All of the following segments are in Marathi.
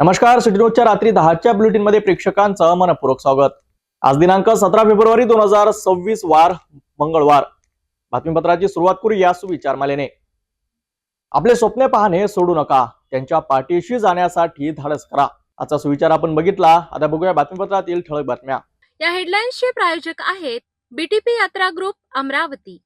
नमस्कार, सिटी न्यूजच्या रात्री 10च्या बुलेटिन मध्ये प्रेक्षकांचं मनपूर्वक स्वागत। आज दिनांक 17 फेब्रुवारी 2026 वार मंगळवार। बातमीपत्राची सुरुवात करूया सुविचारमालेने। आपले स्वप्ने पाहणे सोडू नका, त्यांच्या पाठीशी जाण्यासाठी धाडस करा। आजचा सुविचार आपण बघितला। आता बघूया बातमीपत्रातील ठळक बातम्या। या हेडलाईन्सचे प्रायोजक आहेत बीटीपी यात्रा ग्रुप अमरावती।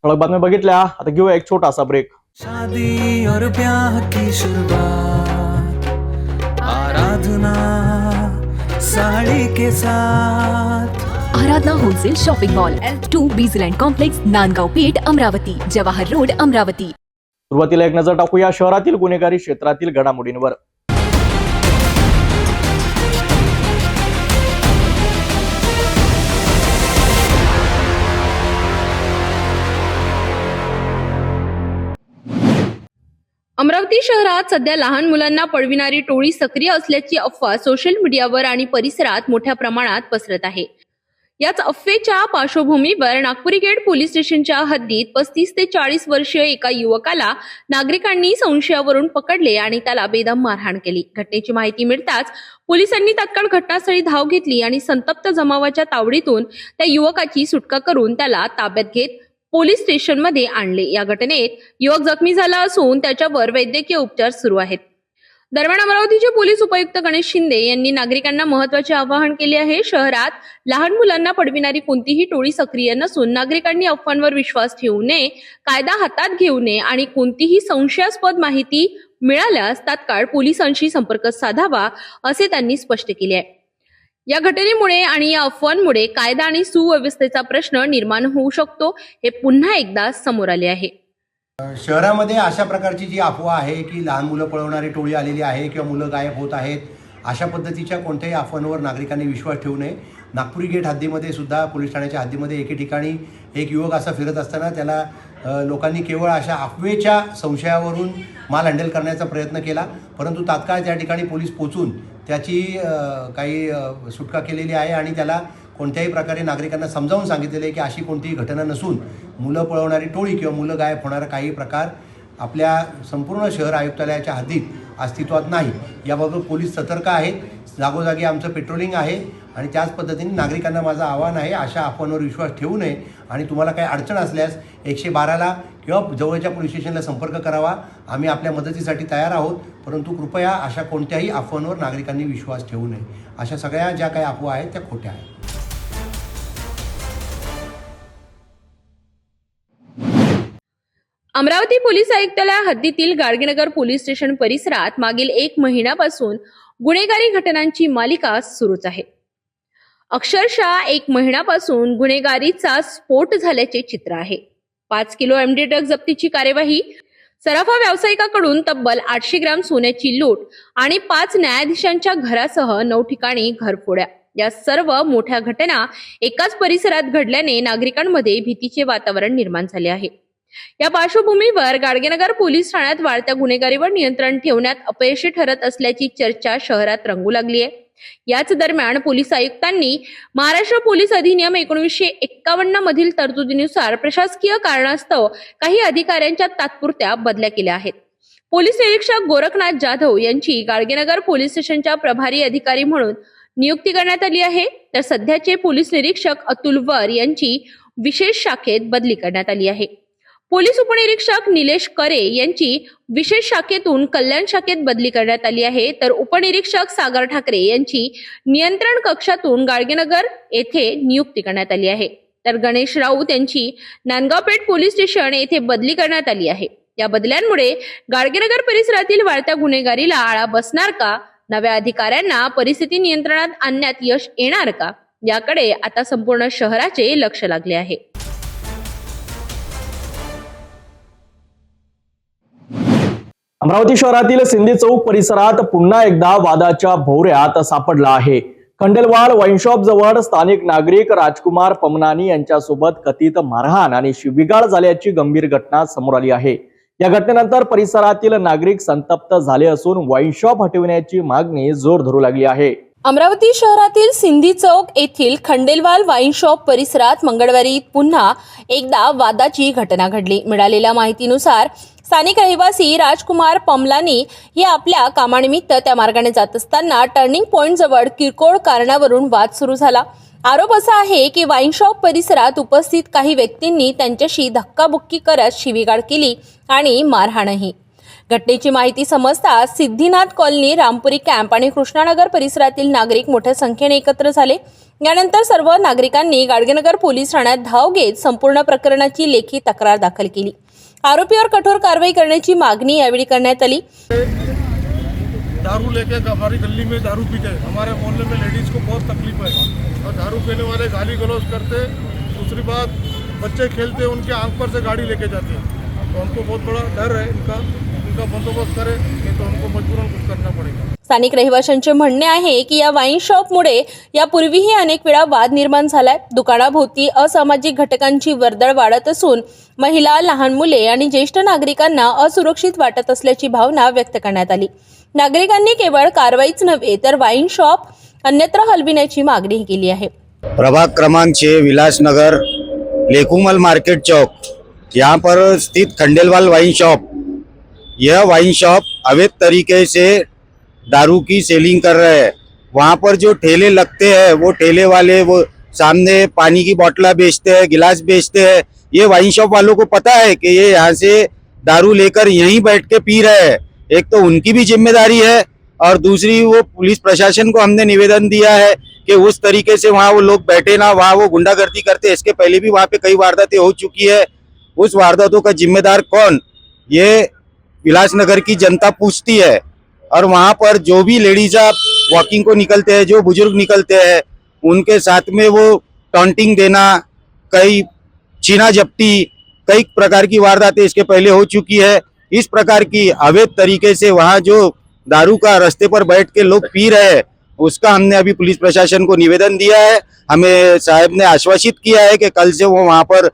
ठळक बातम्या बघितल्या। आता घेऊया एक छोटासा ब्रेक। शादी और ब्याह की शुरुआत आराधना साड़ी के साथ। Aradhana wholesale shopping mall L2 Bijland complex, Nandgaon Peth, Amravati, Jawahar road, Amravati. सुरुवातीला एक नजर टाकूया शहरातील गुन्हेगारी क्षेत्रातील घडामोडींवर। अमरावती शहरात सध्या लहान मुलांना पळविणारी टोळी सक्रिय असल्याची अफवा सोशल मीडियावर आणि परिसरात मोठ्या प्रमाणात पसरत आहे। याच अफवेच्या पार्श्वभूमीवर नागपुरी गेट पोलीस स्टेशनच्या हद्दीत 35 ते 40 वर्षीय एका युवकाला नागरिकांनी संशयावरून पकडले आणि त्याला बेदम मारहाण केली। घटनेची माहिती मिळताच पोलिसांनी तात्काळ घटनास्थळी धाव घेतली आणि संतप्त जमावाच्या तावडीतून त्या युवकाची सुटका करून त्याला ताब्यात घेत पोलीस स्टेशनमध्ये आणले। या घटनेत युवक जखमी झाला असून त्याच्यावर वैद्यकीय उपचार सुरू आहेत। दरम्यान अमरावतीचे पोलीस उपायुक्त गणेश शिंदे यांनी नागरिकांना महत्त्वाचे आवाहन केले आहे। शहरात लहान मुलांना पळविणारी कोणतीही टोळी सक्रिय नसून नागरिकांनी अफवांवर विश्वास ठेवू नये, कायदा हातात घेऊ नये आणि कोणतीही संशयास्पद माहिती मिळाल्यास तात्काळ पोलिसांशी संपर्क साधावा, असे त्यांनी स्पष्ट केले आहे। या घटनेमुळे आणि या अफवांमुळे कायदा आणि सुव्यवस्थेचा प्रश्न निर्माण होऊ शकतो, हे पुन्हा एकदा समोर आले आहे। शहरामध्ये अशा प्रकारची जी अफवा आहे की लहान मुलं पळवणारी टोळी आलेली आहे किंवा मुलं गायब होत आहेत, अशा पद्धतीच्या कोणत्याही अफवांवर नागरिकांनी विश्वास ठेवू नये। नागपुरी गेट हद्दीमध्ये सुद्धा पोलीस ठाण्याच्या हद्दीमध्ये एके ठिकाणी एक युवक असा फिरत असताना त्याला लोकांनी केवळ अशा अफवेच्या संशयावरून माल हँडल करण्याचा प्रयत्न केला, परंतु तात्काळ त्या ठिकाणी पोलीस पोचून त्याची काही सुटका केलेली आहे आणि त्याला कोणत्याही प्रकारे नागरिकांना समजावून सांगितलेले आहे की अशी कोणतीही घटना नसून मुलं पळवणारी टोळी किंवा मुलं गायब होणारा काही प्रकार आपल्या संपूर्ण शहर आयुक्तालयाच्या हद्दीत अस्तित्वात नाही। याबाबत पोलीस सतर्क आहेत, जागोजागी आमचं पेट्रोलिंग आहे आणि त्याच पद्धतीने नागरिकांना माझं आव्हान आहे, अशा अफवांवर विश्वास ठेवू नये आणि तुम्हाला काही अडचण असल्यास 112ला किंवा जवळच्या पोलीस स्टेशनला संपर्क करावा। आम्ही आपल्या मदतीसाठी तयार आहोत, परंतु कृपया अशा कोणत्याही अफवांवर नागरिकांनी विश्वास ठेवू नये। अशा सगळ्या ज्या काही अफवा आहेत त्या खोट्या आहेत। अमरावती पोलीस आयुक्तालय हद्दीतील गाडगेनगर पोलीस स्टेशन परिसरात मागील 1 महिन्यापासून गुन्हेगारी घटनांची मालिका सुरूच आहे। अक्षरशः 1 महिन्यापासून गुन्हेगारीचा स्फोट झाल्याचे चित्र आहे। 5 किलो एमडी ड्रग जप्तीची कार्यवाही, सराफा व्यावसायिकाकडून तब्बल 800 ग्राम सोन्याची लूट आणि 5 न्यायाधीशांच्या घरासह 9 ठिकाणी घरफोड्या, या सर्व मोठ्या घटना एकाच परिसरात घडल्याने नागरिकांमध्ये भीतीचे वातावरण निर्माण झाले आहे। या पार्श्वभूमीवर गाडगेनगर पोलीस ठाण्यात वाढत्या गुन्हेगारीवर नियंत्रण ठेवण्यात अपयशी ठरत असल्याची चर्चा शहरात रंगू लागली आहे। याच दरम्यान पोलीस आयुक्तांनी महाराष्ट्र पोलीस अधिनियम 1951 मधील तरतुदीनुसार प्रशासकीय कारणास्तव काही अधिकाऱ्यांच्या तात्पुरत्या बदल्या केल्या आहेत। पोलीस निरीक्षक गोरखनाथ जाधव यांची गाडगेनगर पोलीस स्टेशनच्या प्रभारी अधिकारी म्हणून नियुक्ती करण्यात आली आहे, तर सध्याचे पोलीस निरीक्षक अतुल वर यांची विशेष शाखेत बदली करण्यात आली आहे। पोलीस उपनिरीक्षक निलेश करे यांची विशेष शाखेतून कल्याण शाखेत बदली करण्यात आली आहे, तर उपनिरीक्षक सागर ठाकरे यांची नियंत्रण कक्षातून गाडगेनगर येथे नियुक्ती करण्यात आली आहे, तर गणेश राऊत यांची नांदगाव पेठ पोलीस स्टेशन येथे बदली करण्यात आली आहे। या बदल्यांमुळे गाडगेनगर परिसरातील वाढत्या गुन्हेगारीला आळा बसणार का? नव्या अधिकाऱ्यांना परिस्थिती नियंत्रणात आणण्यात यश येणार का? याकडे आता संपूर्ण शहराचे लक्ष लागले आहे। अमरावती शहरातील सिंधी चौक परिसरात पुन्हा एकदा वादाच्या भोवऱ्यात सापडला आहे। खंडेलवाल वाईन शॉप जवळ स्थानिक नागरिक राजकुमार पमनानी यांच्यासोबत कथित मारहाण आणि शिवीगाळ झाल्याची गंभीर घटना समोर आली आहे। या घटनेनंतर परिसरातील नागरिक संतप्त झाले असून वाईन शॉप हटविण्याची मागणी जोर धरू लागली आहे। अमरावती शहरातील सिंधी चौक येथील खंडेलवाल वाईन शॉप परिसरात मंगळवारी पुन्हा एकदा वादाची घटना घडली। मिळालेल्या माहितीनुसार स्थानिक रहिवासी राजकुमार पमलानी हे आपल्या कामानिमित्त त्या मार्गाने जात असताना टर्निंग पॉइंट जवळ किरकोळ कारणावरून वाद सुरू झाला। आरोप असा आहे की वाईन शॉप परिसरात उपस्थित काही व्यक्तींनी त्यांच्याशी धक्काबुक्की करत शिवीगाळ केली आणि मारहाणही। घटनेची माहिती समजताच सिद्धीनाथ कॉलनी, रामपुरी कॅम्प आणि कृष्णानगर परिसरातील नागरिक मोठ्या संख्येने एकत्र झाले। यानंतर सर्व नागरिकांनी गाडगेनगर पोलीस ठाण्यात धाव घेत संपूर्ण प्रकरणाची लेखी तक्रार दाखल केली। आरोपीवर कठोर कारवाई करण्याची मागणी यावेळी करण्यात आली। दारू लेके हमारी गली में दारू पीते, हमारे मोहल्ले में लेडीज को बहुत तकलीफ है और दारू पीने वाले गाली गलौज करते। दूसरी बात, बच्चे खेलते उनके आंख पर से गाड़ी लेके जाते हैं, तो हमको बहुत बड़ा डर है उनका बंदोबस्त करे, नहीं तो हमको मजबूरन कुछ करना पड़ेगा। स्थानिक रहिवाशांचे म्हणणे आहे की या वाईन शॉपमुळे यापूर्वीही अनेक वेळा वाद निर्माण झालाय। दुकानाभोवती असामाजिक घटकांची वर्दळ वाढत असून महिला, लहान मुले आणि ज्येष्ठ नागरिकांना असुरक्षित वाटत असल्याची भावना व्यक्त करण्यात आली। नागरिकांनी केवळ कारवाईच नव्हे तर वाईन शॉप अन्यत्र हलविण्याची मागणी केली आहे। प्रभाग क्रमांक 6 विलासनगर लेकुमल मार्केट चौक, यहाँ पर स्थित खंडेलवाल वाइन शॉप। यह वाइन शॉप अवैध तरीके से दारू की सेलिंग कर रहे हैं। वहाँ पर जो ठेले लगते हैं वो ठेले वाले वो सामने पानी की बोतला बेचते हैं, गिलास बेचते हैं। ये वाइन शॉप वालों को पता है कि ये यहाँ से दारू लेकर यहीं बैठ के पी रहे हैं। एक तो उनकी भी जिम्मेदारी है और दूसरी वो पुलिस प्रशासन को हमने निवेदन दिया है कि उस तरीके से वहाँ वो लोग बैठे ना, वहाँ वो गुंडागर्दी करते। इसके पहले भी वहाँ पे कई वारदातें हो चुकी है। उस वारदातों का जिम्मेदार कौन, ये विलासनगर की जनता पूछती है। और वहाँ पर जो भी लेडीज वॉकिंग को निकलते हैं, जो बुजुर्ग निकलते हैं, उनके साथ में वो टॉन्टिंग देना, कई छीना झपटी, कई प्रकार की वारदातें इसके पहले हो चुकी है। इस प्रकार की अवैध तरीके से वहाँ जो दारू का रास्ते पर बैठ के लोग पी रहे हैं, उसका हमने अभी पुलिस प्रशासन को निवेदन दिया है। हमें साहब ने आश्वासित किया है कि कल से वो वहाँ पर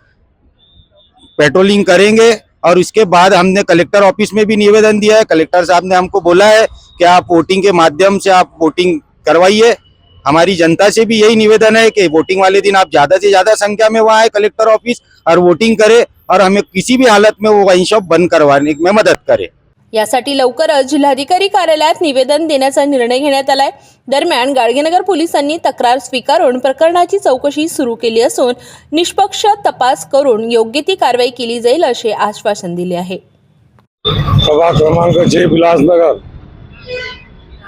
पेट्रोलिंग करेंगे और उसके बाद हमने कलेक्टर ऑफिस में भी निवेदन दिया है। कलेक्टर साहब ने हमको बोला है कि आप वोटिंग के माध्यम से आप वोटिंग करवाइए। हमारी जनता से भी यही निवेदन है कि वोटिंग वाले दिन आप ज़्यादा से ज़्यादा संख्या में वहाँ आए कलेक्टर ऑफिस और वोटिंग करें और हमें किसी भी हालत में वो वाइन शॉप बंद करवाने में मदद करें। यासाठी लवकरच जिल्हाधिकारी कार्यालयात निवेदन देण्याचा निर्णय घेण्यात आलाय। दरम्यान गाडगेनगर पोलिसांनी तक्रार स्वीकारून प्रकरणाची चौकशी सुरू केली असून निष्पक्ष तपास करून योग्य ती कारवाई केली जाईल असे आश्वासन दिले आहे। प्रभाग क्रमांक 6 विलासनगर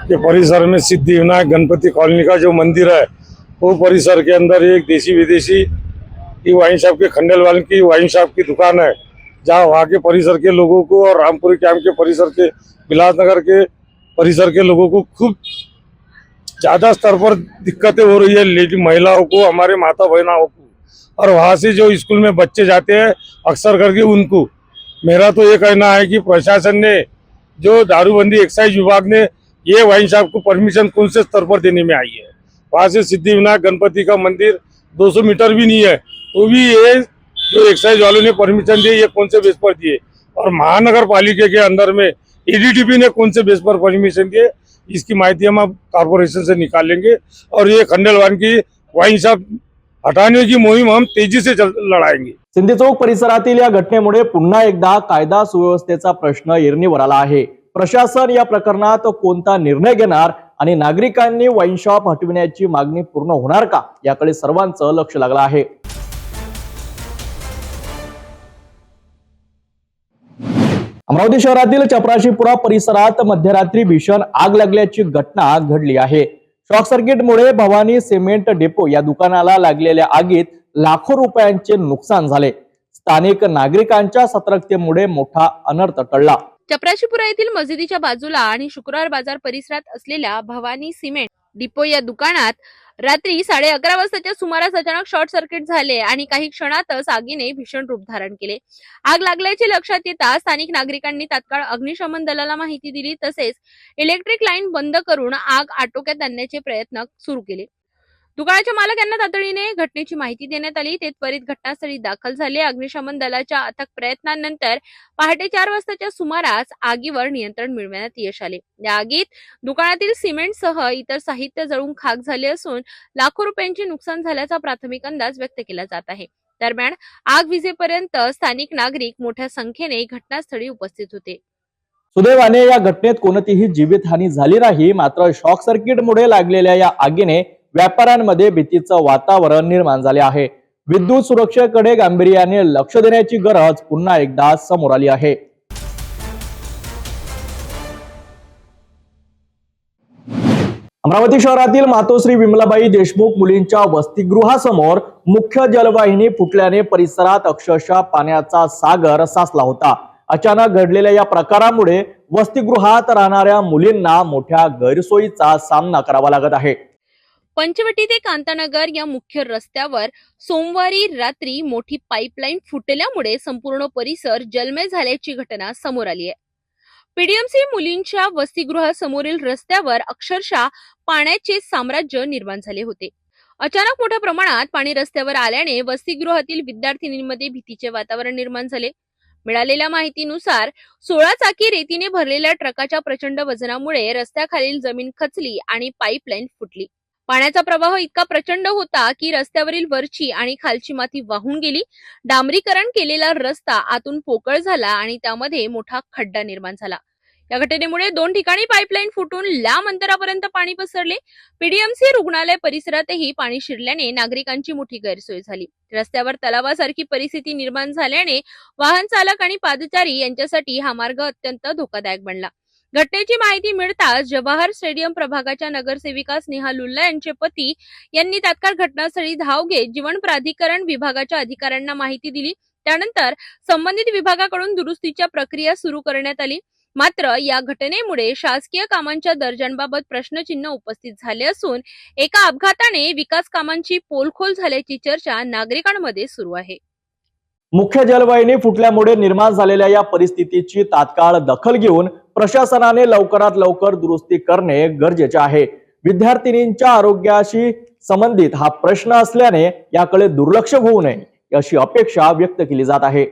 के परिसर में सिद्धि विनायक गणपति कॉलोनी का जो मंदिर है, वो परिसर के अंदर एक देसी विदेशी की वाइन शॉप के खंडेलवाल की वाइन शॉप की दुकान है, जहाँ वहाँ के परिसर के लोगों को और रामपुरी कैंप के परिसर के, विलासनगर के परिसर के लोगों को खूब ज़्यादा स्तर पर दिक्कतें हो रही है। लेकिन महिलाओं को, हमारे माता बहनों को, और वहाँ से जो स्कूल में बच्चे जाते हैं अक्सर करके उनको, मेरा तो ये कहना है कि प्रशासन ने, जो दारूबंदी एक्साइज विभाग ने ये वाइन शॉप को परमिशन कौन से स्तर पर देने में आई है। वहाँ से सिद्धि विनायक गणपति का मंदिर 200 मीटर भी नहीं है, तो भी ये जो एक्साइज वालों ने परमिशन दी, ये कौन से बेस पर दिए। और महानगर पालिका के अंदर में एडीटीपी ने कौन से बेस पर परमिशन दिए, इसकी माहिती हम अब कॉर्पोरेशन से निकालेंगे और ये खंडेलवाल की वाइन शॉप हटाने की मुहिम हम तेजी से लढाएंगे। सिंधी चौक परिसरातील या घटनेमुळे पुन्हा एकदा कायदा सुव्यवस्थेचा प्रश्न ऐरणीवर आला आहे। प्रशासन या प्रकरणात कोणता निर्णय घेणार आणि नागरिकांनी वाईन शॉप हटविण्याची मागणी पूर्ण होणार का, याकडे सर्वांचं लक्ष लागलं आहे। अमरावती शहरातील चपराशीपुरा परिसरात मध्यरात्री भीषण आग लागल्याची घटना घडली आहे। शॉर्ट सर्किटमुळे भवानी सिमेंट डेपो या दुकानाला लागलेल्या आगीत लाखो रुपयांचे नुकसान झाले। स्थानिक नागरिकांच्या सतर्कतेमुळे मोठा अनर्थ टळला। चपराशीपुरा येथील मस्जिदीच्या बाजूला आणि शुक्रवार बाजार परिसरात असलेल्या भवानी सिमेंट डिपो या दुकानात रात्री 11:30 वाजताच्या सुमारास अचानक शॉर्ट सर्किट झाले आणि काही क्षणातच आगीने भीषण रूप धारण केले. आग लागल्याचे लक्षात येता स्थानिक नागरिकांनी तात्काळ अग्निशमन दलाला माहिती दिली, तसेच इलेक्ट्रिक लाईन बंद करून आग आटोक्यात आणण्याचे प्रयत्न सुरू केले. दुकानाच्या मालक यांना तातडीने घटनेची माहिती देण्यात आली. ते त्वरित घटनास्थळी दाखल झाले. अग्निशमन दलाच्या अथक प्रयत्नांनंतर पहाटे 4 वाजताच्या सुमारास आगीवर नियंत्रण मिळवण्यात यश आले. या आगीत दुकानातील सिमेंटसह इतर साहित्य जळून खाक झाले असून लाखो रुपयांचे नुकसान झाल्याचा प्राथमिक अंदाज व्यक्त केला जात आहे. दरम्यान आग विझेपर्यंत स्थानिक नागरिक मोठ्या संख्येने घटनास्थळी उपस्थित होते. सुदैवाने या घटनेत कोणतीही जीवितहानी झाली नाही. मात्र शॉक सर्किटमुळे लागलेल्या या आगीने व्यापाऱ्यांमध्ये भीतीचं वातावरण निर्माण झाले आहे. विद्युत सुरक्षेकडे गांभीर्याने लक्ष देण्याची गरज पुन्हा एकदा समोर आली आहे. अमरावती शहरातील मातोश्री विमलाबाई देशमुख मुलींच्या वसतिगृहासमोर मुख्य जलवाहिनी फुटल्याने परिसरात अक्षरशः पाण्याचा सागर साचला होता. अचानक घडलेल्या या प्रकारामुळे वसतिगृहात राहणाऱ्या मुलींना मोठ्या गैरसोयीचा सामना करावा लागत आहे. पंचवटी ते कांतानगर या मुख्य रस्त्यावर सोमवारी रात्री मोठी पाईपलाईन फुटल्यामुळे संपूर्ण परिसर जलमय झाल्याची घटना समोर आली आहे. पीडीएमसी मुलींच्या वसतिगृहासमोरील रस्त्यावर अक्षरशः पाण्याचे साम्राज्य निर्माण झाले होते. अचानक मोठ्या प्रमाणात पाणी रस्त्यावर आल्याने वसतिगृहातील विद्यार्थिनींमध्ये भीतीचे वातावरण निर्माण झाले. मिळालेल्या माहितीनुसार 16 चाकी रेतीने भरलेल्या ट्रकाच्या प्रचंड वजनामुळे रस्त्याखालील जमीन खचली आणि पाईपलाईन फुटली. पाण्याचा प्रवाह इतका प्रचंड होता की रस्त्यावरील वरची आणि खालची माती वाहून गेली. डांबरीकरण केलेला रस्ता आतून पोकळ झाला आणि त्यामध्ये मोठा खड्डा निर्माण झाला. या घटनेमुळे 2 ठिकाणी पाईपलाईन फुटून लांब अंतरापर्यंत पाणी पसरले. पीडीएमसी रुग्णालय परिसरातही पाणी शिरल्याने नागरिकांची मोठी गैरसोय झाली. रस्त्यावर तलावासारखी परिस्थिती निर्माण झाल्याने वाहन चालक आणि पादचारी यांच्यासाठी हा मार्ग अत्यंत धोकादायक बनला. घटनेची माहिती मिळताच जवाहर स्टेडियम प्रभागाच्या नगरसेविका स्नेहा लुल्ला यांचे पती यांनी तात्काळ घटनास्थळी धाव घेत जीवन प्राधिकरण विभागाच्या अधिकाऱ्यांना माहिती दिली. त्यानंतर संबंधित विभागाकडून दुरुस्तीच्या प्रक्रिया सुरू करण्यात आली. मात्र या घटनेमुळे शासकीय कामांच्या दर्जांबाबत प्रश्नचिन्ह उपस्थित झाले असून एका अपघाताने विकास कामांची पोलखोल झाल्याची चर्चा नागरिकांमध्ये सुरू आहे. मुख्य जलवाहिनी फुटल्यामुळे निर्माण झालेल्या या परिस्थितीची तात्काळ दखल घेऊन प्रशासनाने लवकरात लवकर दुरुस्ती करणे गरजेचे आहे. विद्यार्थिनींच्या आरोग्याशी संबंधित हा प्रश्न असल्याने याकडे दुर्लक्ष होऊ नये अशी अपेक्षा व्यक्त केली जात आहे.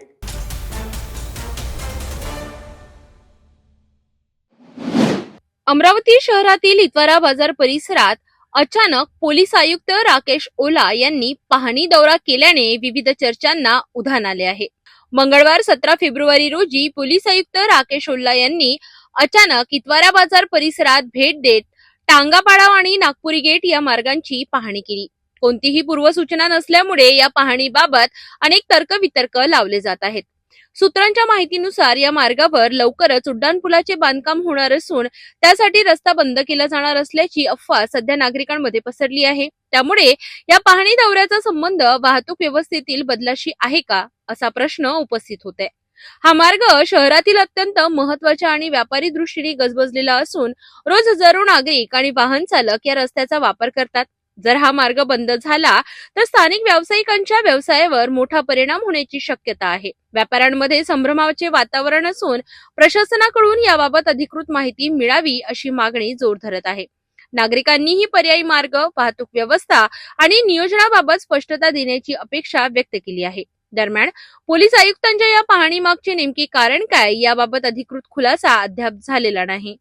अमरावती शहरातील इतवारा बाजार परिसरात अचानक पोलीस आयुक्त राकेश ओला यांनी पाहणी दौरा केल्याने विविध चर्चांना उधाण आले आहे. मंगळवार 17 फेब्रुवारी रोजी पोलीस आयुक्त राकेश ओला यांनी अचानक इतवारा बाजार परिसरात भेट देत टांगापाडा आणि नागपुरी गेट या मार्गांची पाहणी केली. कोणतीही पूर्वसूचना नसल्यामुळे या पाहणीबाबत अनेक तर्कवितर्क लावले जात आहेत. सूत्रांच्या माहितीनुसार या मार्गावर लवकरच उड्डाणपुलाचे बांधकाम होणार असून त्यासाठी रस्ता बंद केला जाणार असल्याची अफवा सध्या नागरिकांमध्ये पसरली आहे. त्यामुळे या पाहणी दौऱ्याचा संबंध वाहतूक व्यवस्थेतील बदलाशी आहे का असा प्रश्न उपस्थित होतोय. हा मार्ग शहरातील अत्यंत महत्वाच्या आणि व्यापारी दृष्टीने गजबजलेला असून रोज हजारो नागरिक आणि वाहन चालक या रस्त्याचा वापर करतात. जर हा मार्ग बंद झाला तर स्थानिक व्यावसायिकांच्या व्यवसायावर मोठा परिणाम होण्याची शक्यता आहे. व्यापाऱ्यांमध्ये संभ्रमाचे वातावरण असून प्रशासनाकडून याबाबत अधिकृत माहिती मिळावी अशी मागणी जोर धरत आहे. नागरिकांनीही पर्यायी मार्ग, वाहतूक व्यवस्था आणि नियोजनाबाबत स्पष्टता देण्याची अपेक्षा व्यक्त केली आहे. दरम्यान पोलीस आयुक्तांच्या या पाहणी मागचे नेमके कारण काय याबाबत अधिकृत खुलासा अद्याप झालेला नाही.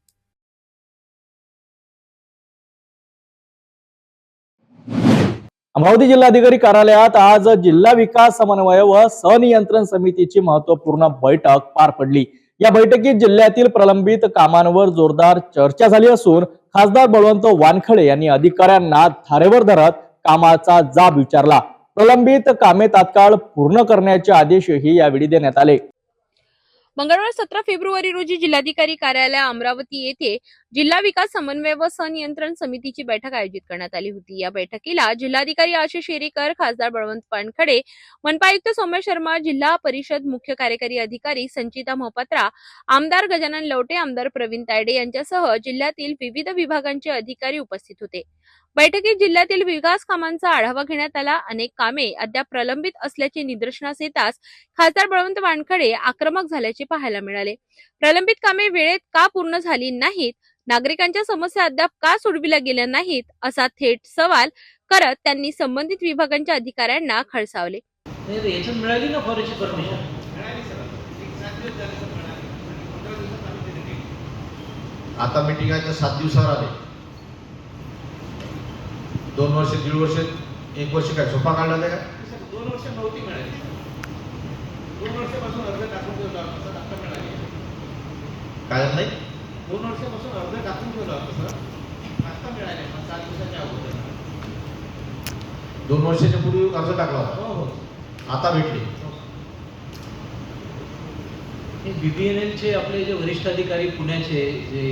अमरावती जिल्हाधिकारी कार्यालयात आज जिल्हा विकास समन्वय व सनियंत्रण समितीची महत्वपूर्ण बैठक पार पडली. या बैठकीत जिल्ह्यातील प्रलंबित कामांवर जोरदार चर्चा झाली असून खासदार बळवंत वानखडे यांनी अधिकाऱ्यांना धारेवर धरत कामाचा जाब विचारला. प्रलंबित कामे तात्काळ पूर्ण करण्याचे आदेशही यावेळी देण्यात आले. मंगळवार 17 फेब्रुवारी रोजी जिल्हाधिकारी कार्यालय अमरावती येथे जिल्हा विकास समन्वय व संनियंत्रण समितीची बैठक आयोजित करण्यात आली होती। या बैठकीला जिल्हाधिकारी आशिष शेरीकर, खासदार बळवंत वानखडे, मनपा आयुक्त सौम्य शर्मा, जिल्हा परिषद मुख्य कार्यकारी अधिकारी संचिता मोहपात्रा, आमदार गजानन लवटे, आमदार प्रवीण तायडे यांच्यासह जिल्ह्यातील विविध विभागांचे अधिकारी उपस्थित होते। बैठकीत जिल्ह्यातील विकास कामांचा आढावा घेण्यात आला। अनेक कामे अद्याप प्रलंबित असल्याचे निदर्शनास येताच खासदार बळवंत वानखडे आक्रमक झाल्याचे पाहायला मिळाले। प्रलंबित कामे वेळेत का पूर्ण झाली नाहीत, नागरिकांच्या समस्या अद्याप का सोडविल्या गेल्या नाहीत, असा थेट सवाल करत त्यांनी संबंधित विभागांच्या अधिकाऱ्यांना खडसावले। याच्यात मिळाली ना फॉरेस्टची परमिशन? आता मीटिंगाच्या 7 दिवसावर आले, 2 वर्ष, 1.5 वर्ष, 1 वर्ष काय सोपा काढला नाही का? 2 वर्ष नव्हती मिळाली. 2 वर्षापासून अर्ज टाकून ठेवला होता, सर आता मिळाली. काय झालं नाही? 2 वर्षापासून अर्ज टाकून ठेवला होता, सर आता मिळाले. 7 दिवसाच्या अगोदर. 2 वर्षाच्या पूर्वी अर्ज टाकला होता, हो हो, आता भेटले. हे BBNLचे आपले जे वरिष्ठ अधिकारी पुण्याचे, जे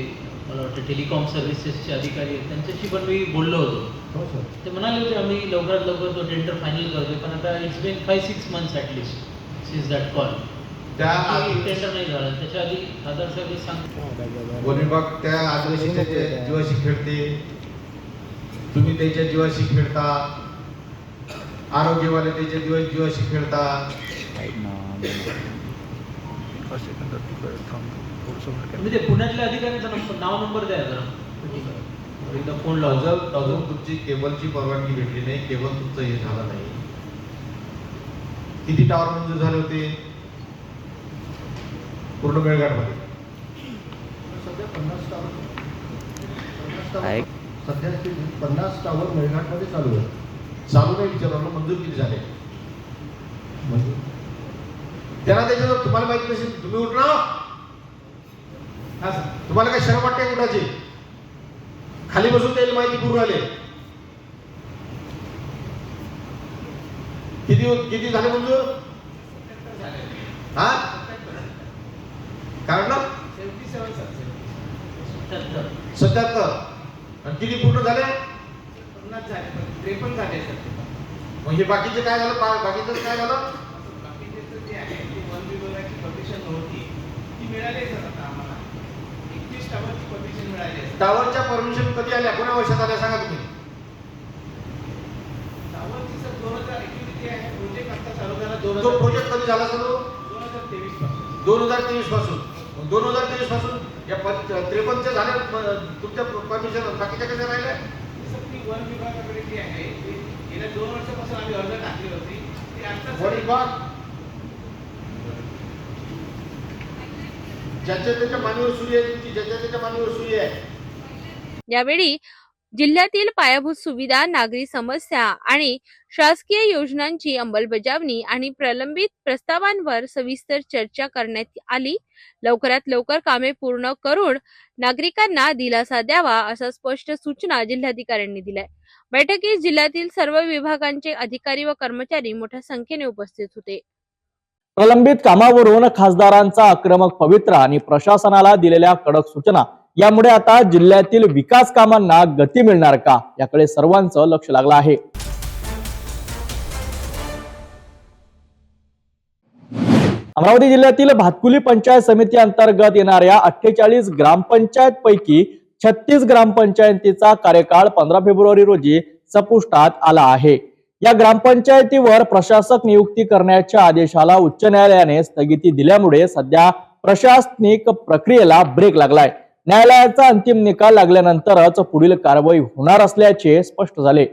मला वाटतं टेलिकॉम सर्व्हिसेसचे अधिकारी आहेत, त्यांच्याशी पण मी बोललो होतो. हो सर. ते म्हणाले होते आम्ही लवकरात लवकर तो टेंडर फायनल करतोय, पण आता it's been 5-6 months at least since that call. त्या टेंडर नाही झालं, त्याच्या आधी खासदार साहेब सांगतो वन विभाग त्या आदिवासीच्या जीवाशी खेळते, तुम्ही त्यांच्या जीवाशी खेळता, आरोग्यवाले त्यांच्या जीवाशी खेळता. तुम्ही ते पुण्यातल्या अधिकाऱ्यांचा नाव नंबर द्या जरा, एकदा फोन लावू. अजून तुमची केबलची परवानगी भेटली नाही, केबल तुमचं हे झालं नाही. किती टावर मंजूर झाले होते पूर्ण मेळघाटमध्ये? सध्या 50 टावर सध्या 50 टावर मेळघाटमध्ये चालू आहे. चालू नाही विचारलं, मंजूर किती झाले? मंजूर त्यांना त्याच्यावर तुम्हाला माहिती नसेल, तुम्ही उठणार तुम्हाला काय शरम वाटते उठायची? खाली बसून त्याला माहिती पूर्ण आले. किती झाले मंजूर? हा काय म्हटलं? 77. आणि किती पूर्ण झाले? 50 झाले, 53 झाले सर. मग हे बाकीचे काय झालं? बाकीचं काय झालं? बाकीचे जे आहे ती वन विभागाची परमिशन नव्हती, ती मिळाली सर आता आम्हाला. 21 टावरची परमिशन मिळाली आहे. टावरच्या परमिशन कधी आल्या? कोण्या वर्षात आल्या सांगा तुम्ही? टावरची सर 2021 जे आहे प्रोजेक्ट आता चालू झाला. तो प्रोजेक्ट कधी झाला सर? 2023 पासून. 2023 पासून. 2023 पासून या 53 झाल्या तुमच्या परमिशन, बाकीच्या कशा राहिल्या? सर ती वन विभागाकडे जी आहे ती गेल्या 2 वर्षापासून आम्ही अर्ज टाकली होती, ती आता वन विभाग ज्याच्या त्याच्या मानवीवर सुरी आहे, तुमची ज्याच्या त्याच्या मानवीवर सुरी आहे. यावेळी जिल्ह्यातील पायाभूत सुविधा, नागरी समस्या आणि शासकीय योजनांची अंमलबजावणी आणि प्रलंबित प्रस्तावांवर सविस्तर चर्चा करण्यात आली। लवकरात लवकर कामे पूर्ण करून नागरिकांना दिलासा द्यावा अशा स्पष्ट सूचना जिल्हाधिकाऱ्यांनी दिल्या। बैठकीत जिल्ह्यातील सर्व विभागांचे अधिकारी व कर्मचारी मोठ्या संख्येने उपस्थित होते। प्रलंबित कामावरून खासदारांचा आक्रमक पवित्रा आणि प्रशासनाला दिलेल्या कडक सूचना यामुळे आता जिल्ह्यातील विकास कामांना गती मिळणार का, याकडे सर्वांचं लक्ष लागलं आहे। अमरावती जिल्ह्यातील भातकुली पंचायत समिती अंतर्गत येणाऱ्या 48 ग्रामपंचायत पैकी 36 ग्रामपंचायतीचा कार्यकाळ 15 फेब्रुवारी रोजी संपुष्टात आला आहे। या ग्रामपंचायतीवर प्रशासक नियुक्ती करण्याच्या आदेशाला उच्च न्यायालयाने स्थगिती दिल्यामुळे सध्या प्रशासनिक प्रक्रियेला ब्रेक लागलाय। न्यायालयाचा अंतिम निकाल लागल्यानंतरच पुढील कारवाई होणार असल्याचे स्पष्ट झाले।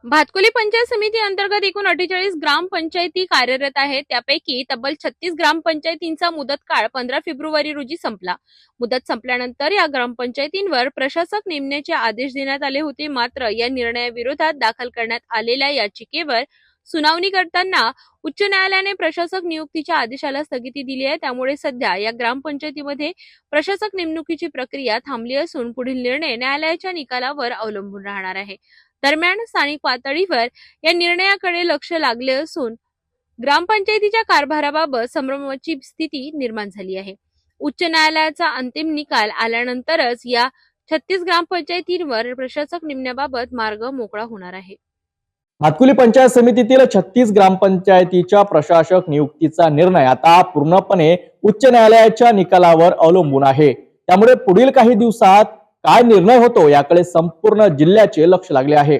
भातकुली पंचायत समिती अंतर्गत एकूण 48 ग्रामपंचायती कार्यरत आहेत। त्यापैकी तब्बल 36 ग्रामपंचायतींचा मुदत काळ 15 फेब्रुवारी रोजी संपला। मुदत संपल्यानंतर या ग्रामपंचायतींवर प्रशासक नेमण्याचे आदेश देण्यात आले होते। मात्र या निर्णयाविरोधात दाखल करण्यात आलेल्या याचिकेवर सुनावणी करताना उच्च न्यायालयाने प्रशासक नियुक्तीच्या आदेशाला स्थगिती दिली आहे। त्यामुळे सध्या या ग्रामपंचायतीमध्ये प्रशासक नेमणुकीची प्रक्रिया थांबली असून पुढील निर्णय न्यायालयाच्या निकालावर अवलंबून राहणार आहे। दरम्यान स्थानिक पातळीवर या निर्णयाकडे लक्ष लागले असून ग्रामपंचायतीच्या कारभाराबाबत संभ्रमाची स्थिती निर्माण झाली आहे। उच्च न्यायालयाचा अंतिम निकाल आल्यानंतरच या 36 ग्रामपंचायतींवर प्रशासक नेमण्याबाबत मार्ग मोकळा होणार आहे. भातकुली पंचायत समितीतील 36 ग्रामपंचायतीच्या प्रशासक नियुक्तीचा निर्णय आता पूर्णपणे उच्च न्यायालयाच्या निकालावर अवलंबून आहे. त्यामुळे पुढील काही दिवसात काय निर्णय होतो याकडे संपूर्ण जिल्ह्याचे लक्ष लागले आहे.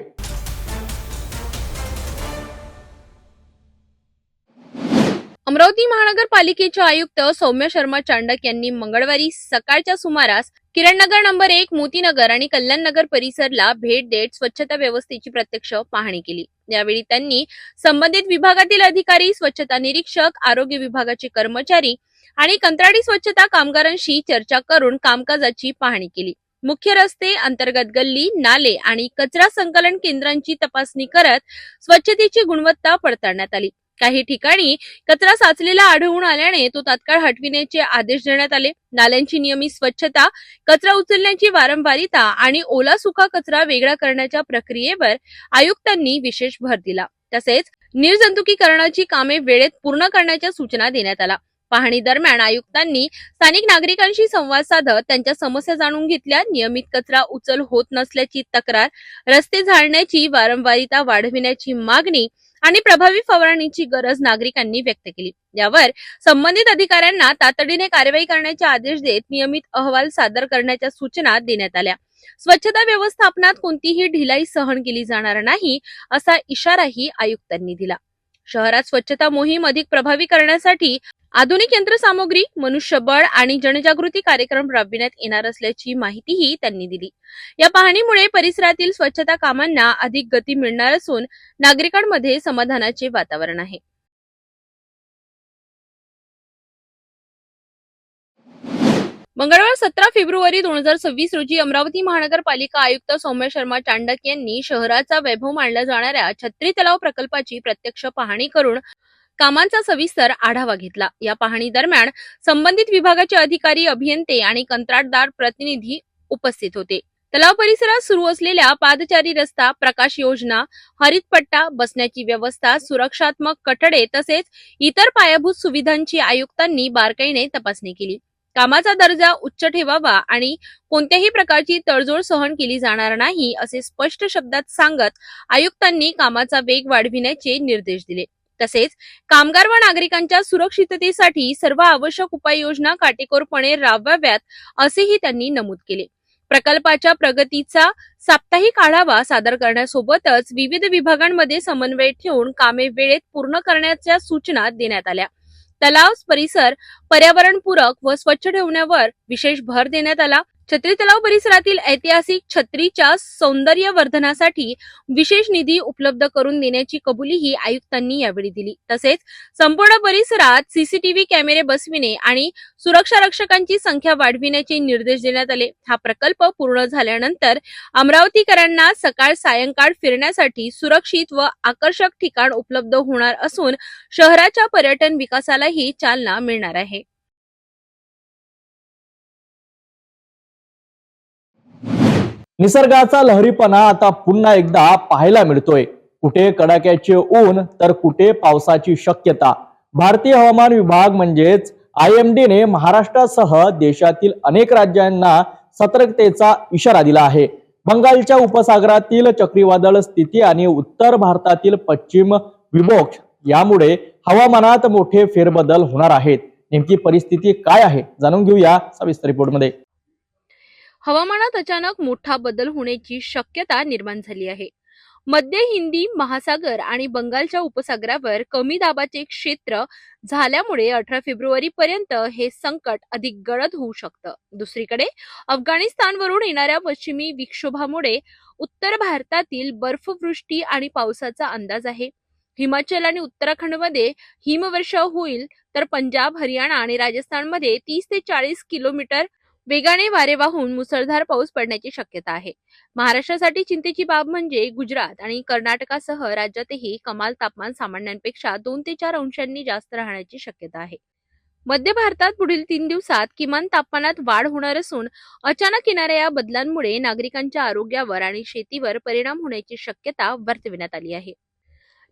अमरावती महानगरपालिकेचे आयुक्त सौम्य शर्मा चांडक यांनी मंगळवारी सकाळच्या सुमारास किरणनगर नंबर 1, मोतीनगर आणि कल्याणनगर परिसरला भेट देत स्वच्छता व्यवस्थेची प्रत्यक्ष पाहणी केली. यावेळी त्यांनी संबंधित विभागातील अधिकारी, स्वच्छता निरीक्षक, आरोग्य विभागाचे कर्मचारी आणि कंत्राटी स्वच्छता कामगारांशी चर्चा करून कामकाजाची पाहणी केली. मुख्य रस्ते, अंतर्गत गल्ली, नाले आणि कचरा संकलन केंद्रांची तपासणी करत स्वच्छतेची गुणवत्ता पडताळण्यात आली. काही ठिकाणी कचरा साचलेला आढळून आल्याने तो तात्काळ हटविण्याचे आदेश देण्यात आले. नाल्यांची नियमित स्वच्छता, कचरा उचलण्याची वारंवारिता आणि ओला सुका कचरा वेगळा करण्याच्या प्रक्रियेवर आयुक्तांनी विशेष भर दिला. तसेच निर्जंतुकीकरणाची कामे वेळेत पूर्ण करण्याच्या सूचना देण्यात आल्या. पाहणी दरम्यान आयुक्तांनी स्थानिक नागरिकांशी संवाद साधत त्यांच्या समस्या जाणून घेतल्या. नियमित कचरा उचल होत नसल्याची तक्रार, रस्ते झाडण्याची वारंवारिता वाढविण्याची मागणी आणि प्रभावी फवारणीची गरज नागरिकांनी व्यक्त केली. यावर संबंधित अधिकाऱ्यांना तातडीने कार्यवाही करण्याचे आदेश देत नियमित अहवाल सादर करण्याच्या सूचना देण्यात आल्या. स्वच्छता व्यवस्थापनात कोणतीही ढिलाई सहन केली जाणार नाही असा इशाराही आयुक्तांनी दिला. शहरात स्वच्छता मोहीम अधिक प्रभावी करण्यासाठी आधुनिक यंत्रसामुग्री, मनुष्यबळ आणि जनजागृती कार्यक्रम राबविण्यात येणार असल्याची माहितीही त्यांनी दिली. या पाहणीमुळे परिसरातील स्वच्छता कामांना अधिक गती मिळणार असून नागरिकांमध्ये समाधानाचे वातावरण आहे. मंगळवार 17 फेब्रुवारी 2026 रोजी अमरावती महानगरपालिका आयुक्त सौम्य शर्मा चांडक यांनी शहराचा वैभव मानल्या जाणाऱ्या छत्री तलाव प्रकल्पाची प्रत्यक्ष पाहणी करून कामांचा सविस्तर आढावा घेतला. या पाहणी दरम्यान संबंधित विभागाचे अधिकारी, अभियंते आणि कंत्राटदार प्रतिनिधी उपस्थित होते. तलाव परिसरात सुरू असलेल्या पादचारी रस्ता, प्रकाश योजना, हरित पट्टा, बसण्याची व्यवस्था, सुरक्षात्मक कठडे तसेच इतर पायाभूत सुविधांची आयुक्तांनी बारकाईने तपासणी केली. कामाचा दर्जा उच्च ठेवावा आणि कोणत्याही प्रकारची तडजोड सहन केली जाणार नाही असे स्पष्ट शब्दात सांगत आयुक्तांनी कामाचा वेग वाढविण्याचे निर्देश दिले. तसेच कामगार व नागरिकांच्या सुरक्षिततेसाठी सर्व आवश्यक उपाययोजना काटेकोरपणे राबवाव्यात असेही त्यांनी नमूद केले. प्रकल्पाच्या प्रगतीचा साप्ताहिक आढावा सादर करण्यासोबतच विविध विभागांमध्ये समन्वय ठेवून कामे वेळेत पूर्ण करण्याच्या सूचना देण्यात आल्या. तलाव परिसर पर्यावरणपूरक व स्वच्छ ठेवण्यावर विशेष भर देण्यात आला. छत्री तलाव परिसरातील ऐतिहासिक छत्रीच्या सौंदर्यवर्धनासाठी विशेष निधी उपलब्ध करून देण्याची कबुलीही आयुक्तांनी यावेळी दिली. तसेच संपूर्ण परिसरात सीसीटीव्ही कॅमेरे बसविणे आणि सुरक्षा रक्षकांची संख्या वाढविण्याचे निर्देश देण्यात आले. हा प्रकल्प पूर्ण झाल्यानंतर अमरावतीकरांना सकाळ सायंकाळ फिरण्यासाठी सुरक्षित व आकर्षक ठिकाण उपलब्ध होणार असून शहराच्या पर्यटन विकासालाही चालना मिळणार आहे. निसर्गाचा लहरीपणा आता पुन्हा एकदा पाहायला मिळतोय. कुठे कडाक्याचे ऊन तर कुठे पावसाची शक्यता. भारतीय हवामान विभाग म्हणजेच IMD ने महाराष्ट्रासह देशातील अनेक राज्यांना सतर्कतेचा इशारा दिला आहे. बंगालच्या उपसागरातील चक्रीवादळ स्थिती आणि उत्तर भारतातील पश्चिम विक्षोभ यामुळे हवामानात मोठे फेरबदल होणार आहेत. नेमकी परिस्थिती काय आहे जाणून घेऊया सविस्तर रिपोर्टमध्ये. हवामानात अचानक मोठा बदल होण्याची शक्यता निर्माण झाली आहे. मध्य हिंदी महासागर आणि बंगालच्या उपसागरावर कमी दाबाचे क्षेत्र झाल्यामुळे 18 फेब्रुवारी पर्यंत हे संकट अधिक गडद होऊ शकतं. दुसरीकडे अफगाणिस्तानवरून येणाऱ्या पश्चिमी विक्षोभामुळे उत्तर भारतातील बर्फवृष्टी आणि पावसाचा अंदाज आहे. हिमाचल आणि उत्तराखंडमध्ये हिमवर्षाव होईल तर पंजाब, हरियाणा आणि राजस्थानमध्ये 30 ते 40 किलोमीटर वेगाने वारे वाहून मुसळधार पाऊस पडण्याची शक्यता आहे. महाराष्ट्रासाठी चिंतेची बाब म्हणजे गुजरात आणि कर्नाटकासह राज्यातही कमाल तापमान सामान्यांपेक्षा 2 ते 4 अंशांनी जास्त राहण्याची शक्यता आहे. मध्य भारतात पुढील 3 दिवसात किमान तापमानात वाढ होणार असून अचानक येणाऱ्या या बदलांमुळे नागरिकांच्या आरोग्यावर आणि शेतीवर परिणाम होण्याची शक्यता वर्तविण्यात आली आहे.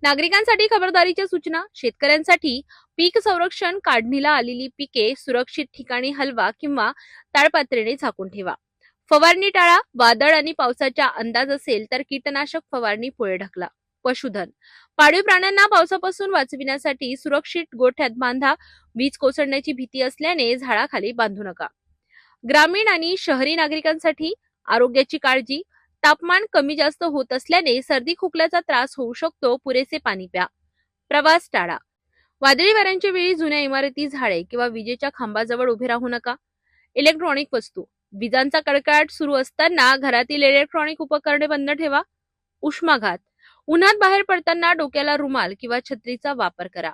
नागरिकांसाठी खबरदारीच्या सूचना. शेतकऱ्यांसाठी पीक संरक्षण. काढणीला आलेली पिके सुरक्षित ठिकाणी हलवा किंवा ताडपत्रीने झाकून ठेवा. फवारणी टाळा. वादळ आणि पावसाचा अंदाज असेल तर कीटकनाशक फवारणी पुढे ढकला. पशुधन. पाळीव प्राण्यांना पावसापासून वाचविण्यासाठी सुरक्षित गोठ्यात बांधा. वीज कोसळण्याची भीती असल्याने झाडाखाली बांधू नका. ग्रामीण आणि शहरी नागरिकांसाठी आरोग्याची काळजी. तापमान कमी जास्त होत असल्याने सर्दी खोकल्याचा त्रास होऊ शकतो. पुरेसे पाणी प्या. प्रवास टाळा. वादळी वाऱ्यांच्या वेळी जुन्या इमारती, झाडे किंवा विजेच्या खांबाजवळ उभे राहू नका. इलेक्ट्रॉनिक वस्तू. विजांचा कडकडाट सुरू असताना घरातील इलेक्ट्रॉनिक उपकरणे बंद ठेवा. उष्माघात. उन्हात बाहेर पडताना डोक्याला रुमाल किंवा छत्रीचा वापर करा.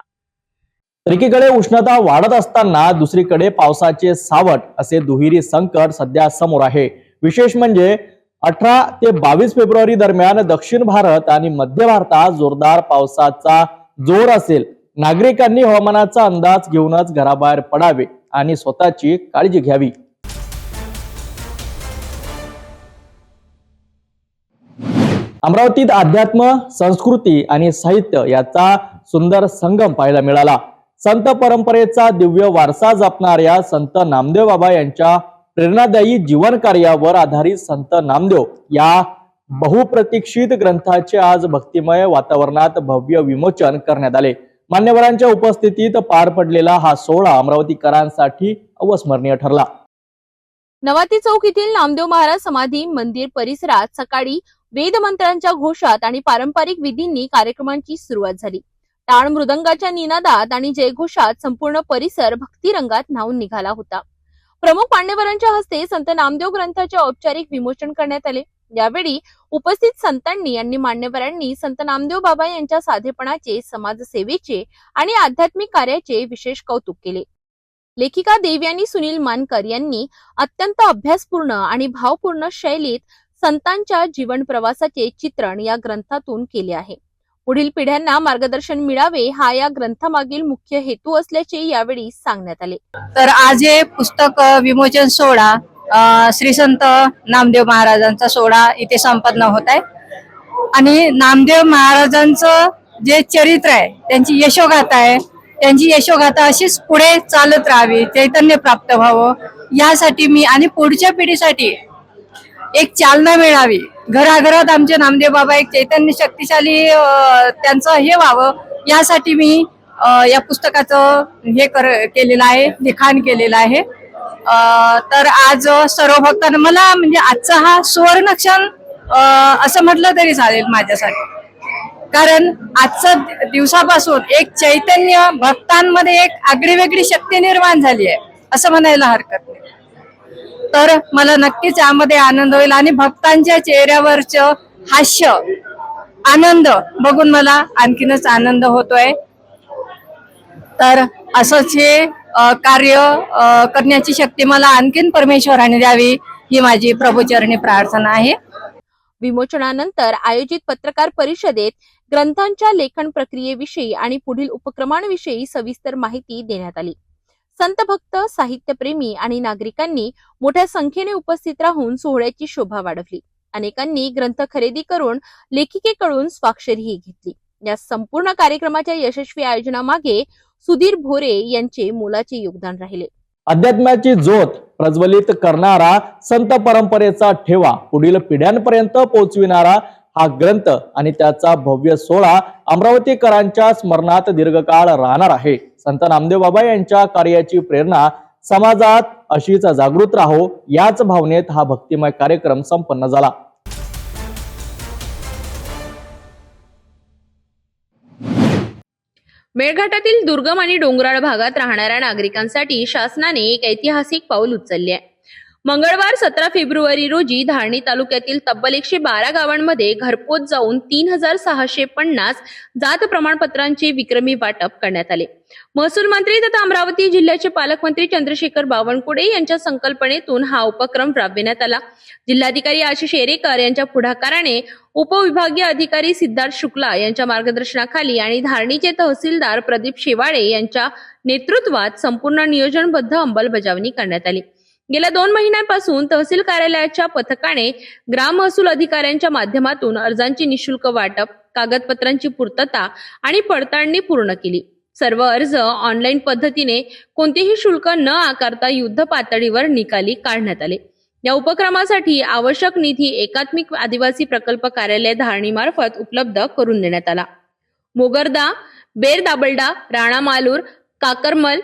एकीकडे उष्णता वाढत असताना दुसरीकडे पावसाचे सावट असे दुहेरी संकट सध्या समोर आहे. विशेष म्हणजे 18 ते 22 फेब्रुवारी दरम्यान दक्षिण भारत आणि मध्य भारतात जोरदार पावसाचा जोर असेल. नागरिकांनी हवामानाचा अंदाज घेऊनच घराबाहेर पडावे आणि स्वतःची काळजी घ्यावी. अमरावतीत अध्यात्म, संस्कृती आणि साहित्य याचा सुंदर संगम पाहायला मिळाला. संत परंपरेचा दिव्य वारसा जपणाऱ्या संत नामदेव बाबा यांच्या प्रेरणादायी जीवन कार्यावर आधारित संत नामदेव या बहुप्रतीक्षित ग्रंथाचे आज भक्तिमय वातावरणात भव्य विमोचन करण्यात आले. मान्यवरांच्या उपस्थितीत पार पडलेला हा सोहळा अमरावतीकरांसाठी अविस्मरणीय ठरला. नवाती चौक येथील नामदेव महाराज समाधी मंदिर परिसरात सकाळी वेद मंत्रांच्या घोषात आणि पारंपरिक विधींनी कार्यक्रमांची सुरुवात झाली. टाळ मृदंगाच्या निनादात आणि जयघोषात संपूर्ण परिसर भक्तिरंगात न्हाऊन निघाला होता. प्रमुख मान्यवरांच्या हस्ते संत नामदेव ग्रंथाचे औपचारिक विमोचन करण्यात आले. यावेळी उपस्थित संतांनी आणि मान्यवरांनी संत नामदेव बाबा यांच्या साधेपणाचे, समाजसेवेचे आणि आध्यात्मिक कार्याचे विशेष कौतुक केले. लेखिका देवयानी सुनील मानकर यांनी अत्यंत अभ्यासपूर्ण आणि भावपूर्ण शैलीत संतांच्या जीवन प्रवासाचे चित्रण या ग्रंथातून केले आहे. पुढील पिढ्यांना मार्गदर्शन मिळावे हा या ग्रंथामागील मुख्य हेतू असल्याचे यावेळी सांगण्यात आले. तर आज हे पुस्तक विमोचन सोहळा श्री संत नामदेव महाराजांचा सोहळा इथे संपन्न होत आहे आणि नामदेव महाराजांचं जे चरित्र आहे, त्यांची यशोगाथा आहे, त्यांची यशोगाथा अशीच पुढे चालत राहावी, चैतन्य प्राप्त व्हावं यासाठी मी आणि पुढच्या पिढीसाठी एक चालना मिळावी. घराघरात आमचे नामदेव बाबा एक चैतन्य शक्तिशाली त्यांचं हे व्हावं यासाठी मी या पुस्तकाचं केलेलं आहे, लिखाण केलेलं आहे. तर आज सर्व भक्तांना मला म्हणजे आजचा हा सुवर्ण क्षण असं म्हटलं तरी चालेल माझ्यासाठी. कारण आजच्या दिवसापासून एक चैतन्य भक्तांमध्ये एक आगळीवेगळी शक्ती निर्माण झाली आहे असं म्हणायला हरकत नाही. तर मला नक्कीच यामध्ये आनंद होईल आणि भक्तांच्या चेहऱ्यावरचं हास्य, आनंद बघून मला आणखीनच आनंद होतोय. तर असंच हे कार्य करण्याची शक्ती मला आणखीन परमेश्वराने द्यावी ही माझी प्रभूचरणी प्रार्थना आहे. विमोचनानंतर आयोजित पत्रकार परिषदेत ग्रंथांच्या लेखन प्रक्रियेविषयी आणि पुढील उपक्रमांविषयी सविस्तर माहिती देण्यात आली. संत भक्त, साहित्यप्रेमी आणि नागरिकांनी मोठ्या संख्येने उपस्थित राहून सोहळ्याची शोभा वाढवली. अनेकांनी ग्रंथ खरेदी करून लेखिकेकडून स्वाक्षरीही घेतली. या संपूर्ण कार्यक्रमाच्या यशस्वी आयोजनामागे सुधीर भोरे यांचे मोलाचे योगदान राहिले. अध्यात्माची ज्योत प्रज्वलित करणारा, संत परंपरेचा ठेवा पुढील पिढ्यांपर्यंत पोहोचविणारा हा ग्रंथ आणि त्याचा भव्य सोहळा अमरावतीकरांच्या स्मरणात दीर्घकाळ राहणार आहे. संत नामदेव बाबा यांच्या कार्याची प्रेरणा समाजात अशीच जागृत राहो याच भावनेत हा भक्तिमय कार्यक्रम संपन्न झाला. मेळघाटातील दुर्गम आणि डोंगराळ भागात राहणाऱ्या नागरिकांसाठी शासनाने एक ऐतिहासिक पाऊल उचलले आहे. मंगळवार 17 फेब्रुवारी रोजी धारणी तालुक्यातील तब्बल 112 गावांमध्ये घरपोच जाऊन 3650 जात प्रमाणपत्रांचे विक्रमी वाटप करण्यात आले. महसूल मंत्री तथा अमरावती जिल्ह्याचे पालकमंत्री चंद्रशेखर बावनकुळे यांच्या संकल्पनेतून हा उपक्रम राबविण्यात आला. जिल्हाधिकारी आशिष एरेकर यांच्या पुढाकाराने उपविभागीय अधिकारी सिद्धार्थ शुक्ला यांच्या मार्गदर्शनाखाली आणि धारणीचे तहसीलदार प्रदीप शेवाळे यांच्या नेतृत्वात संपूर्ण नियोजनबद्ध अंमलबजावणी करण्यात आली. गेल्या 2 महिन्यांपासून तहसील कार्यालयाच्या पथकाने ग्राम महसूल अधिकाऱ्यांच्या माध्यमातून अर्जांची निशुल्क वाटप, कागदपत्रांची पूर्तता आणि पडताळणी पूर्ण केली. सर्व अर्ज ऑनलाईन पद्धतीने कोणतेही शुल्क न आकारता युद्ध पातळीवर निकाली काढण्यात आले. या उपक्रमासाठी आवश्यक निधी एकात्मिक आदिवासी प्रकल्प कार्यालय धारणीमार्फत उपलब्ध करून देण्यात आला. मोगरदा, बेरदाबलडा, राणामालूर, काकरमल,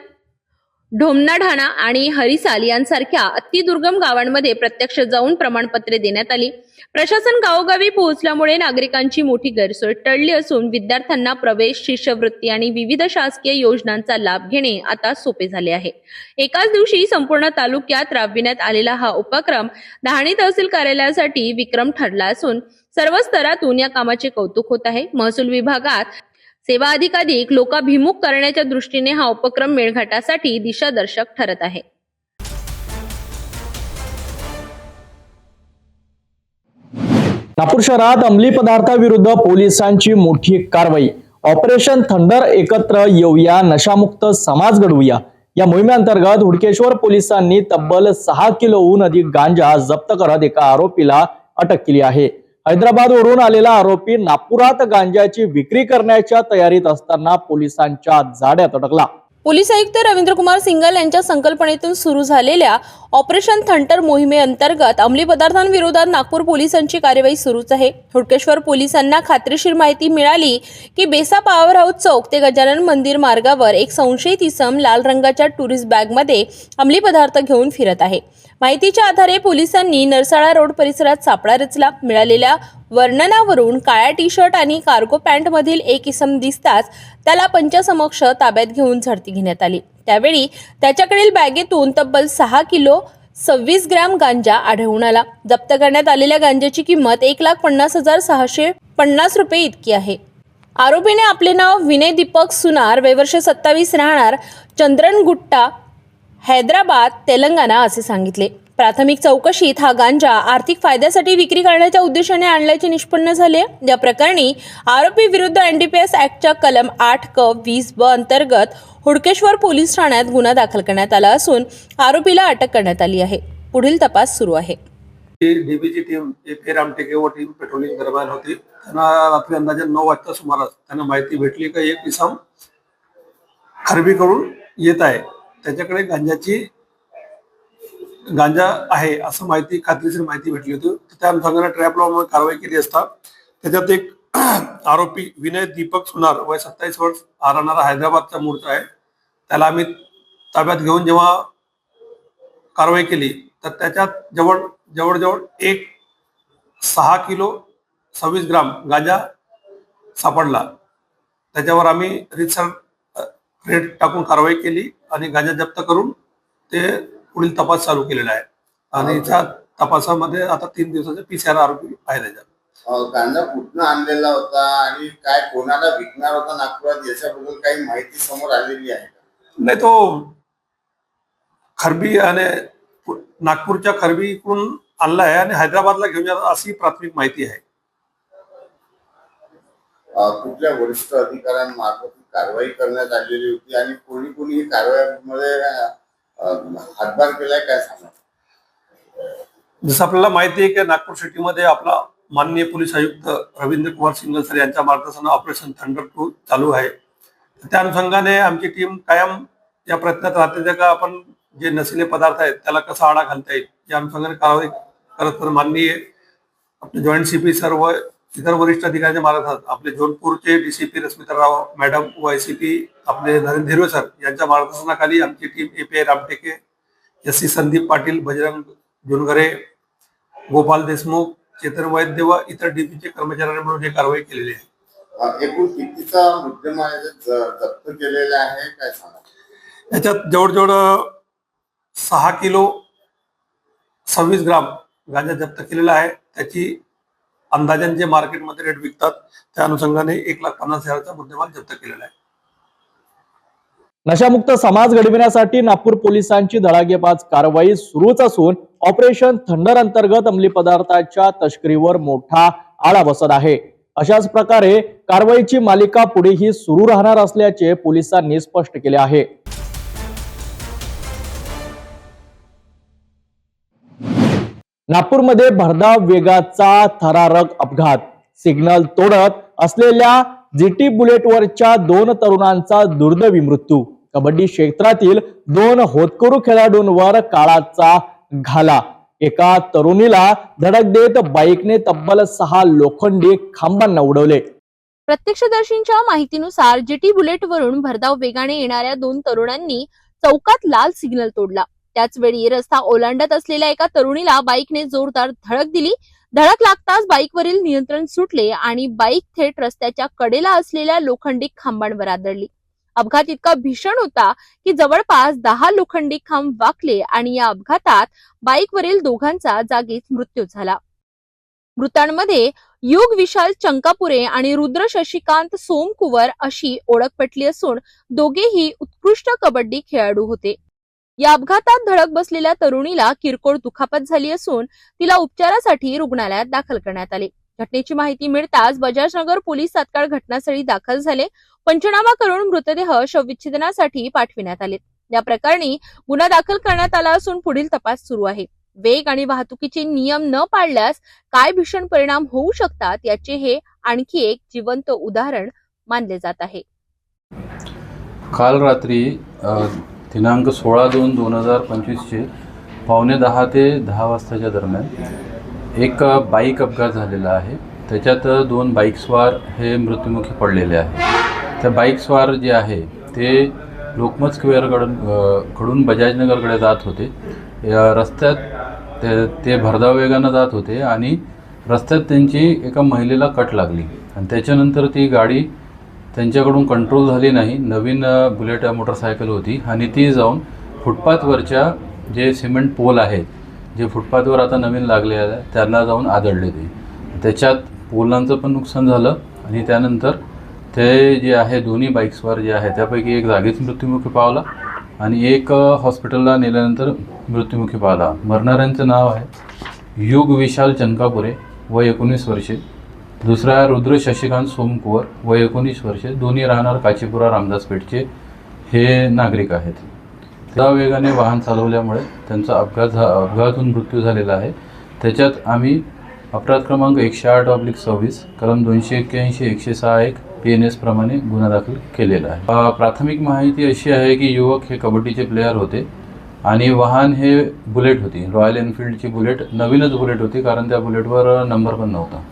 ढोमनाढाणा आणि हरिसाल यांसारख्या अतिदुर्गम गावांमध्ये प्रत्यक्ष जाऊन प्रमाणपत्रे देण्यात आली. प्रशासन गावोगावी पोहोचल्यामुळे नागरिकांची मोठी गैरसोय टळली असून विद्यार्थ्यांना प्रवेश, शिष्यवृत्ती आणि विविध शासकीय योजनांचा लाभ घेणे आता सोपे झाले आहे. एकाच दिवशी संपूर्ण तालुक्यात राबविण्यात आलेला हा उपक्रम धारणी तहसील कार्यालयासाठी विक्रम ठरला असून सर्व स्तरातून या कामाचे कौतुक होत आहे. महसूल विभागात सेवा अधिकाधिक लोकाभिमुख करण्याच्या दृष्टीने हा उपक्रम मेळघाटासाठी दिशादर्शक ठरत आहे. नागपूर शहरात अंमली पदार्थाविरुद्ध पोलिसांची मोठी कारवाई. ऑपरेशन थंडर एकत्र येऊया, नशामुक्त समाज घडवूया या मोहिमेअंतर्गत हुडकेश्वर पोलिसांनी तब्बल 6 किलोहून अधिक गांजा जप्त करत एका आरोपीला अटक केली आहे. हैदराबादवरून आलेला आरोपी नागपुरात गांजाची विक्री करण्याच्या तयारीत असताना पोलिसांच्या जाळ्यात अडकला. पोलीस आयुक्त रवींद्र कुमार सिंगल यांच्या संकल्पनेतून सुरू झालेल्या ऑपरेशन थंडर मोहिमेअंतर्गत अंमली पदार्थांविरोधात नागपूर पोलिसांची कार्यवाही सुरूच आहे. हुडकेश्वर पोलिसांना खात्रीशीर माहिती मिळाली की बेसा पॉवर हाऊस चौक ते गजानन मंदिर मार्गावर एक संशयित इसम लाल रंगाच्या टुरिस्ट बॅगमध्ये अंमली पदार्थ घेऊन फिरत आहे. माहितीच्या आधारे पोलिसांनी नरसाळा रोड परिसरात सापळा रचला. मिळालेल्या वर्णनावरून काळ्या टी शर्ट आणि कार्गो पॅन्ट मधील एक इसम दिसताच त्याला पंचासमक्ष ताब्यात घेऊन झडती घेण्यात आली. त्यावेळी त्याच्याकडील बॅगेतून तब्बल 6 किलो 26 ग्रॅम गांजा आढळून आला. जप्त करण्यात आलेल्या गांजाची किंमत 1,50,650 रुपये इतकी आहे. आरोपीने आपले नाव विनय दीपक सुनार, वयवर्ष 27, राहणार चंद्रनगुट्टा, हैदराबाद, तेलंगणा असे सांगितले. प्राथमिक चौकशीत हा गांजा आर्थिक फायद्यासाठी विक्री करण्याच्या उद्देशाने आणल्याचे निष्पन्न झाले. या प्रकरणी आरोपी विरुद्ध एनडीपीएस ऍक्टच्या कलम 8(क)(20)(ब) अंतर्गत हुडकेश्वर पोलीस ठाण्यात गुन्हा दाखल करण्यात आला असून आरोपीला अटक करण्यात आली आहे. पुढील तपास सुरू आहे. डीबीची टीम के रामटेके व टीम पेट्रोलिंग दरम्यान होती. त्यांना रात्री अंदाजे 9 वाजता सुमारास त्यांना माहिती भेटली की एक इसम खरबीकडून येत आहे. त्याच्याकडे गांजा आहे असं खात्रीशीर माहिती भेटली होती. त्या अनुषंगाने ट्रॅप लॉ कारवाई केली असता त्याच्यात एक आरोपी विनय दीपक सुनार, वय 27 वर्ष, राहणारा हैदराबादचा मूळचा आहे. त्याला आम्ही ताब्यात घेऊन जेव्हा कारवाई केली तर त्याच्यात जवळजवळ 6 किलो 26 ग्राम गांजा सापडला. त्याच्यावर आम्ही रितसर रेड टाकून कारवाई केली आणि गांजा जप्त करून ते पुढील तपास चालू केलेला आहे. आणि त्या तपासामध्ये आता 3 दिवसाचे PCR आरोपी आहे. त्याच्यात गांजा कुठनं आणलेला होता आणि काय कोणाला विकणार होता नागपुरात याच्याबद्दल काही माहिती समोर आलेली आहे? नाही, तो खरबी आणि नागपूरच्या खरबीकडून आणला आहे आणि हैदराबादला घेऊन जाणार अशी प्राथमिक माहिती आहे. कुठल्या वरिष्ठ अधिकाऱ्यांमार्फत कारवाई करण्यात आलेली होती आणि कोणी ही कारवाईमध्ये हातभार केलाय काय सांगा? जसं आपल्याला माहिती आहे की नागपूर सिटीमध्ये आपला माननीय पोलीस आयुक्त रवींद्र कुमार सिंगल सर यांच्या मार्गदर्शनाने ऑपरेशन थंडर 2 चालू आहे. त्या अनुषंगाने आमची टीम कायम या प्रयत्नात राहते का आपण जे नशिले पदार्थ आहेत त्याला कसा आळा घालता येईल या अनुषंगाने कारवाई करत माननीय आपले जॉईंट CP सर व इतर वरिष्ठ अधिकाऱ्यांच्या मार्गदर्शनात आपले जोधपूरचे DCP रश्मिताराव मॅडम व ICP आपले नरेंद्र हिरवे सर यांच्या मार्गदर्शनाखाली आमची team API Ramteke, SC Sandeep Patil, Bajrang Junghare, Gopal Deshmukh, Chetan Vaidya व इतर DPचे कर्मचाऱ्यांनी मिळून ही कारवाई केलेली आहे. एकूण कितीचा मुद्देमाल जप्त केलेला आहे काय सांगा? याच्यात जवळजवळ 6 किलो 26 ग्राम गांजा जप्त केलेला आहे. त्याची अंदाजाने जे मार्केटमध्ये रेट विकतात त्या अनुषंगाने 1,50,000चा मुद्देमाल जप्त केलेला आहे. नशामुक्त समाज घडविण्यासाठी नागपूर पोलिसांची धडाकेबाज कारवाई सुरूच असून ऑपरेशन थंडर अंतर्गत अंमली पदार्थाच्या तस्करीवर मोठा आळा बसत आहे. अशाच प्रकारे कारवाईची मालिका पुढेही सुरू राहणार असल्याचे पोलिसांनी स्पष्ट केले आहे. नागपूरमध्ये भरधाव वेगाचा थरारक अपघात. सिग्नल तोडत असलेल्या जीटी बुलेटवरच्या 2 तरुणांचा दुर्दैवी मृत्यू. कबड्डी क्षेत्रातील 2 होतकरू खेळाडूंवर काळाचा घाला. एका तरुणीला धडक देत बाईकने तब्बल 6 लोखंडी खांबांना उडवले. प्रत्यक्षदर्शींच्या माहितीनुसार जीटी बुलेटवरून भरधाव वेगाने येणाऱ्या 2 तरुणांनी चौकात लाल सिग्नल तोडला. त्याच वेळी रस्ता ओलांडत असलेल्या एका तरुणीला बाईकने जोरदार धडक दिली. धडक लागताच बाईकवरील नियंत्रण सुटले आणि बाईक थेट रस्त्याच्या कडेला असलेल्या लोखंडी खांबांवर आदळली. अपघात इतका भीषण होता की जवळपास 10 लोखंडी खांब वाकले आणि या अपघातात बाईकवरील दोघांचा जागीच मृत्यू झाला. मृतांमध्ये युग विशाल चंकापुरे आणि रुद्र शशिकांत सोमकुवर अशी ओळख पटली असून दोघेही उत्कृष्ट कबड्डी खेळाडू होते. या अपघातात धडक बसलेल्या तरुणीला किरकोळ दुखापत झाली असून तिला उपचारासाठी रुग्णालयात दाखल करण्यात आले. घटनेची माहिती मिळताच बजाजनगर पोलीस तात्काळ घटनास्थळी दाखल झाले. पंचनामा करून मृतदेह शवविच्छेदनासाठी पाठविण्यात आले. या प्रकरणी गुन्हा दाखल करण्यात आला असून पुढील तपास सुरू आहे. वेग आणि वाहतुकीचे नियम न पाळल्यास काय भीषण परिणाम होऊ शकतात याचे हे आणखी एक जिवंत उदाहरण मानले जात आहे. काल रात्री दिनांक 16/2/2025 9:15 ते 10 वाजताच्या दरम्यान एक बाईक अपघात झालेला आहे. त्याच्यात 2 बाईकस्वार हे मृत्युमुखी पडलेले आहेत. त्या बाईकस्वार जे आहे ते लोकमत स्क्वेअरकडून बजाजनगरकडे जात होते. रस्त्यात ते भरधाव वेगानं जात होते आणि रस्त्यात त्यांची एका महिलेला कट लागली आणि त्याच्यानंतर ती गाडी त्यांच्याकडून कंट्रोल झाली नाही. नवीन बुलेट मोटरसायकल होती आणि ती जाऊन फुटपाथवरच्या जे सिमेंट पोल आहेत, जे फुटपाथवर आता नवीन लागले आहे, त्यांना जाऊन आदळले. त्याच्यात पोलांचं पण नुकसान झालं आणि त्यानंतर ते जे आहे दोन्ही बाईक्सवर जे आहे त्यापैकी एक जागीच मृत्युमुखी पावला आणि एक हॉस्पिटलला नेल्यानंतर मृत्युमुखी पावला. मरणाऱ्यांचं नाव आहे युग विशाल चंकापुरे वय 19 वर्षे, दुसरा रुद्र शशिकांत सोमकुवर वय 19 वर्षे. दोन्ही राहणार काचीपुरा रामदासपेठचे हे नागरिक आहेत. त्या वेगाने वाहन चालवल्यामुळे त्यांचा अपघातून मृत्यू झालेला आहे. त्याच्यात आम्ही अपराध क्रमांक 108/26 कलम 281 106 PNS प्रमाणे गुन्हा दाखल केलेला आहे. प्राथमिक माहिती अशी आहे की युवक हे कबड्डीचे प्लेयर होते आणि वाहन हे बुलेट होती, रॉयल एनफिल्डची बुलेट. नवीनच बुलेट होती कारण त्या बुलेटवर नंबर पण नव्हता.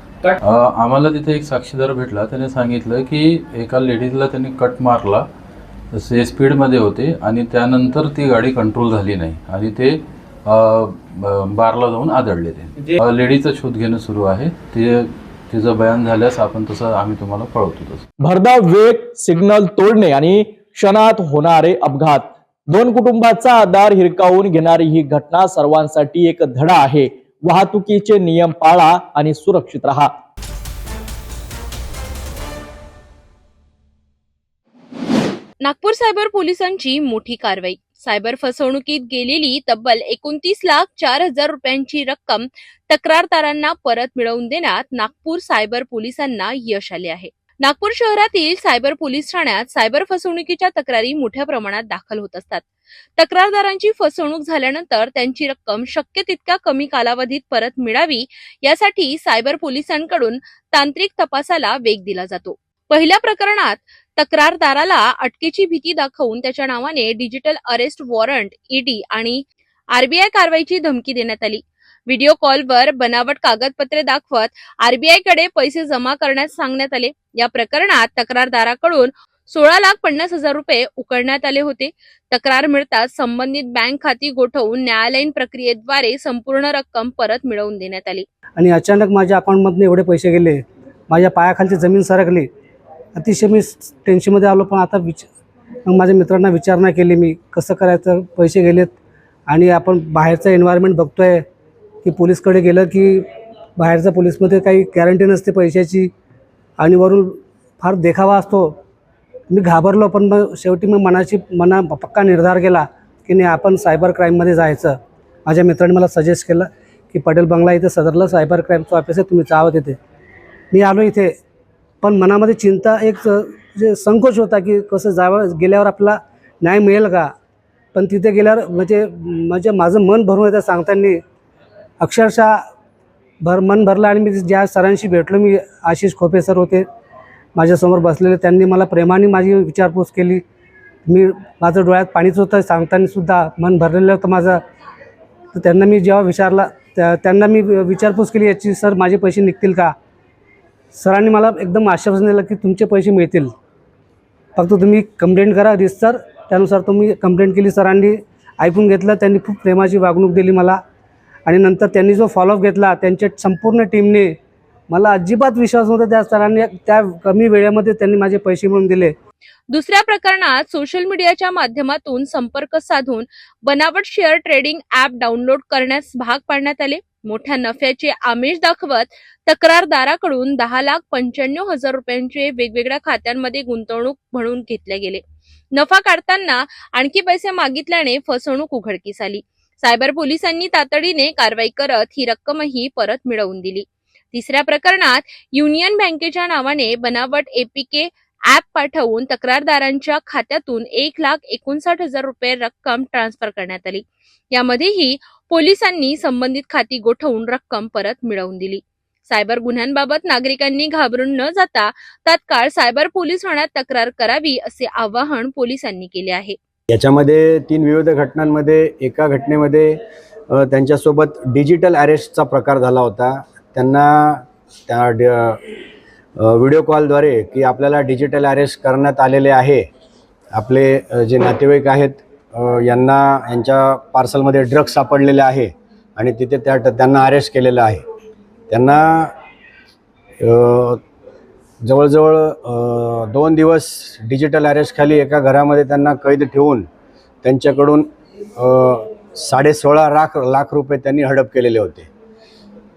आम्हाला तिथे एक साक्षीदार भेटला. त्याने सांगितलं की एका लेडीजला त्यांनी कट मारला, ते स्पीडमध्ये होते आणि त्यानंतर ती गाडी कंट्रोल झाली नाही आणि ते बारला जाऊन आदळले. ते लेडीचा शोध घेणं सुरू आहे. तिचं बयान झाल्यास आपण तसं आम्ही तुम्हाला कळवतो. भरधाव वेग, सिग्नल तोडणे आणि क्षणात होणारे अपघात, 2 कुटुंबाचा आधार हिरकावून घेणारी ही घटना सर्वांसाठी एक धडा आहे. वाहतुकीचे नियम पाळा आणि सुरक्षित राहा. नागपूर सायबर पोलिसांची मोठी कारवाई. सायबर फसवणुकीत गेलेली तब्बल 29,04,000 रुपयांची रक्कम तक्रारदारांना परत मिळवून देण्यात नागपूर सायबर पोलिसांना यश आले आहे. नागपूर शहरातील सायबर पोलीस ठाण्यात सायबर फसवणुकीच्या तक्रारी मोठ्या प्रमाणात दाखल होत असतात. तक्रारदारांची फसवणूक झाल्यानंतर त्यांची रक्कम शक्य तितक्या कमी कालावधीत परत मिळावी यासाठी सायबर पोलिसांकडून तांत्रिक तपासाला वेग दिला जातो. पहिल्या प्रकरणात तक्रारदाराला अटकेची भीती दाखवून त्याच्या नावाने डिजिटल अरेस्ट वॉरंट ED आणि RBI कारवाईची धमकी देण्यात आली. व्हिडिओ कॉलवर बनावट कागदपत्रे दाखवत RBI कडे पैसे जमा करण्यास सांगण्यात आले. या प्रकरणात तक्रारदाराकडून 16,50,000 रुपये उकळण्यात आले होते. तक्रार मिळताच संबंधित बँक खाती गोठवून न्यायालयीन प्रक्रियेद्वारे संपूर्ण रक्कम परत मिळवून देण्यात आली. आणि अचानक माझ्या अकाउंटमधून एवढे पैसे गेले, माझ्या पायाखालची जमीन सरकली. अतिशय मी टेन्शनमध्ये आलो. पण आता मग माझ्या मित्रांना विचारणा केली मी कसं करायचं. पैसे गेलेत आणि आपण बाहेरचं एन्व्हायरमेंट बघतोय की पोलीसकडे गेलं की बाहेरच्या पोलीसमध्ये काही गॅरंटी नसते पैशाची आणि वरून फार देखावा असतो. मी घाबरलो. पण मग शेवटी मना पक्का निर्धार केला की नाही, आपण सायबर क्राईममध्ये जायचं. माझ्या मित्रांनी मला सजेस्ट केलं की पटेल बंगला इथे सदरला सायबर क्राईमचं ऑफिस आहे, तुम्ही जावं तिथे. मी आलो इथे. पण मनामध्ये चिंता, एक जे संकोच होता की कसं जावं, गेल्यावर आपला न्याय मिळेल का. पण तिथे गेल्यावर म्हणजे माझं मन भरून येतं सांगताना. अक्षरशः मन भरलं. आणि मी ज्या सरांशी भेटलो, मी आशिष खोपे सर होते, माझ्यासमोर बसलेले त्यांनी मला प्रेमाने माझी विचारपूस केली. मी माझं डोळ्यात पाणीच होतं सांगतानासुद्धा मन भरलेलं होतं माझं. तर त्यांना मी जेव्हा विचारला त्यांना मी विचारपूस केली याची, सर माझे पैसे निघतील का? सरांनी मला एकदम आश्वासन दिलं की तुमचे पैसे मिळतील, फक्त तुम्ही कंप्लेंट करा रितसर. त्यानुसार तुम्ही कंप्लेंट केली. सरांनी ऐकून घेतलं. त्यांनी खूप प्रेमाची वागणूक दिली मला. आणि नंतर त्यांनी जो फॉलोअप घेतला त्यांच्या संपूर्ण टीमने, मला अजिबात विश्वास नव्हता त्या सरांनी त्या कमी वेळेमध्ये त्यांनी माझे पैसे मिळवून दिले. दुसऱ्या प्रकरणात सोशल मीडियाच्या माध्यमातून संपर्क साधून बनावट शेअर ट्रेडिंग ॲप डाउनलोड करण्यास भाग पाडण्यात आले. मोठ्या नफ्याचे आमिष दाखवत तक्रारदाराकडून 10,95,000 रुपयांचे वेगवेगळ्या खात्यांमध्ये गुंतवणूक म्हणून घेतले गेले. नफा काढताना आणखी पैसे मागितल्याने फसवणूक उघडकीस आली. सायबर पोलिसांनी तातडीने कारवाई करत ही रक्कमही परत मिळवून दिली. तिसऱ्या प्रकरणात युनियन बँकेच्या नावाने बनावट एपीके ॲप पाठवून तक्रारदारांच्या खात्यातून 1,59,000 रुपये रक्कम ट्रान्सफर करण्यात आली. यामध्येही पोलिसांनी संबंधित खाती गोठवून रक्कम परत मिळवून दिली. सायबर गुन्ह्यांबाबत नागरिकांनी घाबरून न जाता तात्काळ सायबर पोलीस ठाण्यात तक्रार करावी असे आवाहन पोलिसांनी केले आहे. याच्यामध्ये 3 विविध घटनांमध्ये एका घटनेमध्ये त्यांच्यासोबत डिजिटल अरेस्टचा प्रकार झाला होता. त्यांना त्या व्हिडिओ कॉलद्वारे की आपल्याला डिजिटल अरेस्ट करण्यात आलेले आहे, आपले जे नातेवाईक आहेत यांच्या पार्सलमध्ये ड्रग्स सापडलेले आहे आणि तिथे त्यांना अरेस्ट केलेलं आहे. त्यांना जवळजवळ 2 दिवस डिजिटल अरेस्टखाली एका घरामध्ये त्यांना कैद ठेवून त्यांच्याकडून 16.5 लाख रुपये त्यांनी हडप केलेले होते.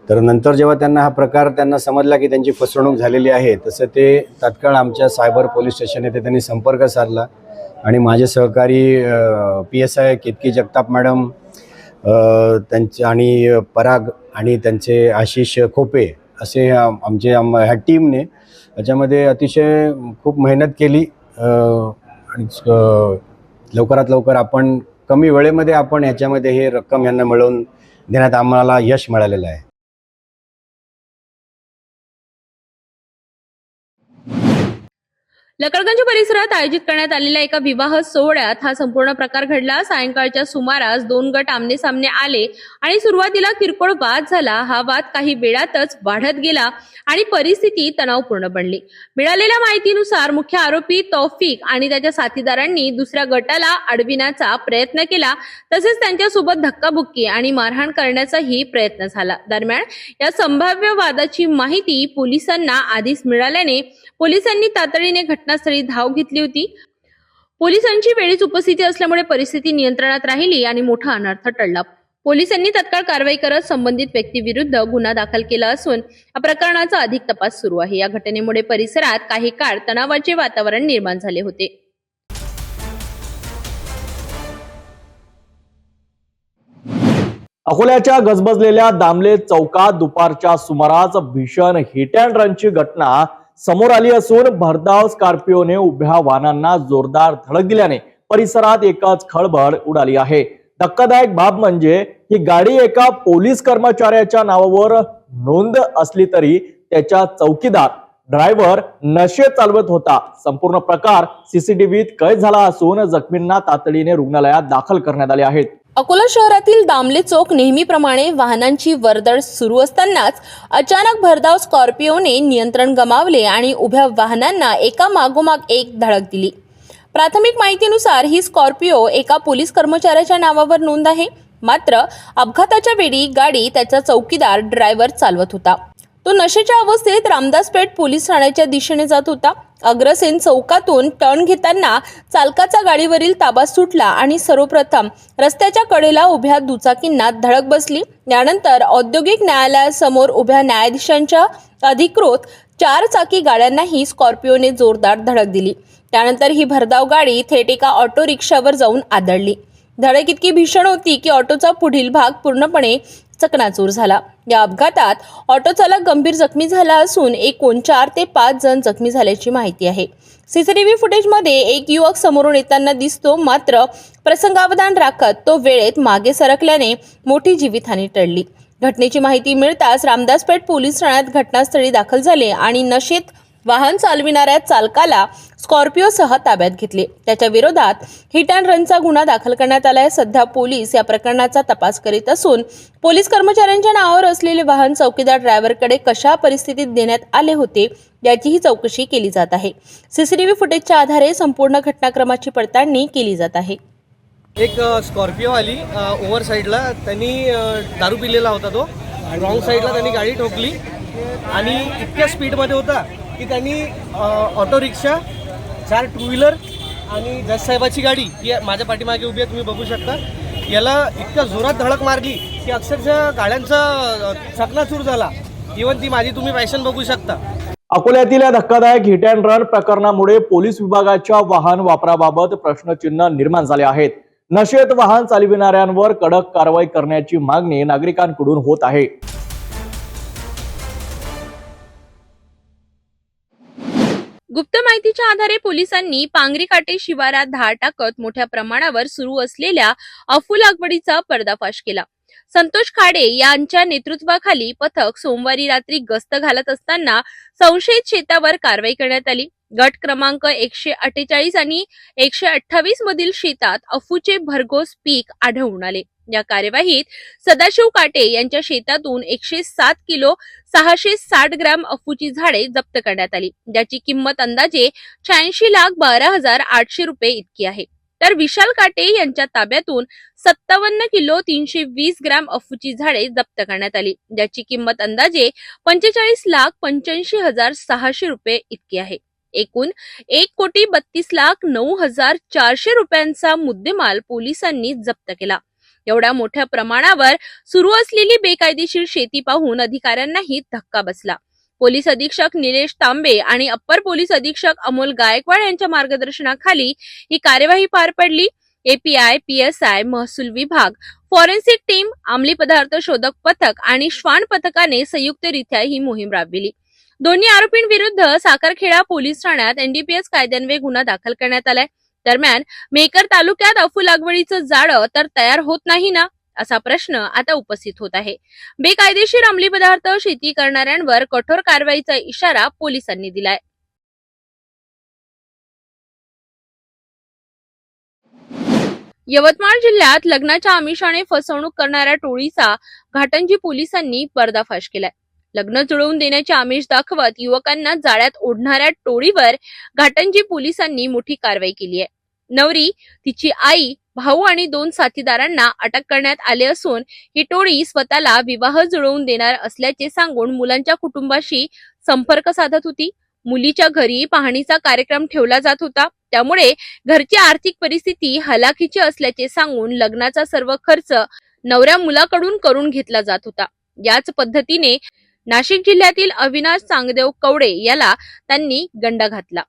तर नंतर जेव्हा त्यांना हा प्रकार त्यांना समजला की त्यांची फसवणूक झालेली आहे, तसं ते तात्काळ आमच्या सायबर पोलीस स्टेशन येथे त्यांनी संपर्क साधला आणि माझे सहकारी PSI केतकी जगताप मॅडम त्यांचे आणि पराग आणि त्यांचे आशिष खोपे असे ह्या टीमने याच्यामध्ये अतिशय खूप मेहनत केली आणि लवकरात लवकर आपण कमी वेळेमध्ये आपण याच्यामध्ये हे रक्कम यांना मिळवून देण्यात आम्हाला यश मिळालेलं आहे. लकडगंज परिसरात आयोजित करण्यात आलेल्या एका विवाह सोहळ्यात हा संपूर्ण प्रकार घडला. सायंकाळच्या सुमारास 2 गट आमने सामने आले आणि सुरुवातीला किरकोळ वाद झाला. हा वाद काही वेळातच वाढत गेला आणि परिस्थिती तणावपूर्ण बनली. मिळालेल्या माहितीनुसार मुख्य आरोपी तौफिक आणि त्याच्या साथीदारांनी दुसऱ्या गटाला अडविण्याचा प्रयत्न केला, तसेच त्यांच्यासोबत धक्काबुक्की आणि मारहाण करण्याचाही प्रयत्न झाला. दरम्यान या संभाव्य वादाची माहिती पोलिसांना आधीच मिळाल्याने पोलिसांनी तातडीने घटनास्थळी धाव घेतली होती. पोलिसांची वेळीच उपस्थिती असल्यामुळे परिस्थिती नियंत्रणात राहिली आणि मोठा अनर्थ टळला. पोलिसांनी तत्काळ कारवाई करत संबंधित व्यक्तीविरुद्ध गुन्हा दाखल केला असून या प्रकरणाचा अधिक तपास सुरू आहे. या घटनेमुळे परिसरात काही काळ तणावाचे वातावरण निर्माण झाले होते. अकोल्याच्या गजबजलेल्या दामले चौकात दुपारच्या सुमारास भीषण हिट अँड रनची घटना समोर आली असून भरधाव स्कॉर्पिओने उभ्या वाहनांना जोरदार धडक दिल्याने परिसरात एकच खळबळ उडाली आहे. धक्कादायक बाब म्हणजे ही गाडी एका पोलीस कर्मचाऱ्याच्या नावावर नोंद असली तरी त्याच्या चौकीदार ड्रायव्हर नशे चालवत होता. संपूर्ण प्रकार सीसीटीव्हीत कैद झाला असून जखमींना तातडीने रुग्णालयात दाखल करण्यात आले आहेत. अकोला शहरातील दामले चौक नेहमीप्रमाणे वाहनांची वर्दळ सुरू असतानाच अचानक भरधाव स्कॉर्पिओने नियंत्रण गमावले आणि उभ्या वाहनांना एका मागोमाग एक धडक दिली. प्राथमिक माहितीनुसार ही स्कॉर्पिओ एका पोलीस कर्मचाऱ्याच्या नावावर नोंद आहे. मात्र अपघाताच्या वेळी गाडी त्याचा चौकीदार ड्रायव्हर चालवत होता. तो नशेच्या अवस्थेत रामदासपेठ पोलीस ठाण्याच्या दिशेने जात होता. अग्रसेन चौकातून टर्न घेताना चालकाचा गाडीवरील ताबा सुटला आणि सर्वप्रथम रस्त्याच्या कडेला उभ्या दुचाकींना धडक बसली. यानंतर औद्योगिक न्यायालयासमोर उभ्या न्यायाधीशांच्या अधिकृत 4 चाकी गाड्यांनाही स्कॉर्पिओने जोरदार धडक दिली. त्यानंतर ही भरधाव गाडी थेट एका ऑटो रिक्षावर जाऊन आदळली. धडक इतकी भीषण होती की ऑटोचा पुढील भाग पूर्णपणे चकनाचूर झाला. या अपघातात ऑटो चालक गंभीर जखमी झाला असून एकूण 4 ते 5 जण जखमी झाल्याची माहिती आहे. सीसीटीव्ही फुटेजमध्ये एक युवक समोरून येताना दिसतो, मात्र प्रसंगावधान राखत तो वेळेत मागे सरकल्याने मोठी जीवितहानी टळली. घटनेची माहिती मिळताच रामदासपेठ पोलीस ठाण्यात घटनास्थळी दाखल झाले आणि नशेत वाहन चालविणाऱ्या चालकाला स्कॉर्पिओसह ताब्यात घेतले. त्याच्या विरोधात हिट अँड रनचा गुन्हा दाखल करण्यात आलाय. सध्या पोलीस या प्रकरणाचा तपास करीत असून पोलीस कर्मचाऱ्यांच्या नावावर असलेले वाहन चौकीदार ड्रायव्हरकडे कशा परिस्थितीत देण्यात आले होते याचीही चौकशी केली जात आहे. सीसीटीव्ही फुटेजच्या आधारे संपूर्ण घटनाक्रमाची पडताळणी केली जात आहे. एक स्कॉर्पिओ आली ओव्हर साईडला, त्यांनी दारू पिलेला होता. तो रॉंग साईडला त्यांनी गाडी ठोकली आणि इतक्या स्पीडमध्ये होता की त्यांनी ऑटो रिक्षा, 4 टू व्हीलर आणि जज साहेबाची गाडी ही माझ्या पाठीमागे उभी आहे, तुम्ही बघू शकता, याला इतक्या जोरात धडक मारली की अक्षरशः गाड्यांचा चकनाचूर झाला. इव्हन ती माझी तुम्ही पॅशन बघू शकता. अकोल्यातील या धक्कादायक हिट अँड रन प्रकरणामुळे पोलीस विभागाच्या वाहन वापराबाबत प्रश्नचिन्ह निर्माण झाले आहेत. नशेत वाहन चालविणाऱ्यांवर कडक कारवाई करण्याची मागणी नागरिकांकडून होत आहे. गुप्त माहितीच्या आधारे पोलिसांनी पांगरीकाटे शिवारात धाड टाकत मोठ्या प्रमाणावर सुरू असलेल्या अफू लागवडीचा पर्दाफाश केला. संतोष खाडे यांच्या नेतृत्वाखाली पथक सोमवारी रात्री गस्त घालत असताना संशयित शेतावर कारवाई करण्यात आली. गट क्रमांक 148 आणि 128 मधील शेतात अफूचे भरघोस पीक आढळून आले. या कार्यवाहीत सदाशिव काटे यांच्या शेतातून 107 किलो 660 ग्रॅम अफूची झाडे जप्त करण्यात आली, ज्याची किंमत अंदाजे 86,12,800 रुपये इतकी आहे. तर विशाल काटे यांच्या ताब्यातून 57 किलो 320 ग्रॅम अफूची झाडे जप्त करण्यात आली, ज्याची किंमत अंदाजे 45,85,600 रुपये इतकी आहे. एकूण 1,32,09,400 रुपयांचा मुद्देमाल पोलिसांनी जप्त केला. एवढ्या मोठ्या प्रमाणावर सुरू असलेली बेकायदेशीर शेती पाहून अधिकाऱ्यांनाही धक्का बसला. पोलीस अधीक्षक निलेश तांबे आणि अप्पर पोलीस अधीक्षक अमोल गायकवाड यांच्या मार्गदर्शनाखाली ही कार्यवाही पार पडली. एपीआय, पीएसआय, महसूल विभाग, फॉरेन्सिक टीम, अंमली पदार्थ शोधक पथक आणि श्वान पथकाने संयुक्तरित्या ही मोहीम राबविली. दोन्ही आरोपींविरुद्ध साखरखेडा पोलीस ठाण्यात एनडीपीएस कायद्यान्वये गुन्हा दाखल करण्यात आलाय. दरम्यान मेकर तालुक्यात अफू लागवडीचं जाळं तर तयार होत नाही ना, असा प्रश्न आता उपस्थित होत आहे. बेकायदेशीर अंमली पदार्थ शेती करणाऱ्यांवर कठोर कारवाईचा इशारा पोलिसांनी दिलाय. यवतमाळ जिल्ह्यात लग्नाच्या आमिषाने फसवणूक करणाऱ्या टोळीचा घाटंजी पोलिसांनी पर्दाफाश केलाय. लग्न जुळवून देण्याचे आमिष दाखवत युवकांना जाळ्यात ओढणाऱ्या टोळीवर घाटंजी पोलिसांनी मोठी कारवाई केली आहे. नवरी, तिची आई, भाऊ आणि 2 साथीदारांना अटक करण्यात आले असून ही टोळी स्वतःला विवाह जुळवून देणार असल्याचे सांगून मुलांच्या कुटुंबाशी संपर्क साधत होती. मुलीच्या घरी पाहणीचा कार्यक्रम ठेवला जात होता, त्यामुळे घरची आर्थिक परिस्थिती हलाखीची असल्याचे सांगून लग्नाचा सर्व खर्च नवऱ्या मुलाकडून करून घेतला जात होता. याच पद्धतीने नाशिक जिल्ह्यातील अविनाश चांगदेव कवडे याला त्यांनी गंडा घातला.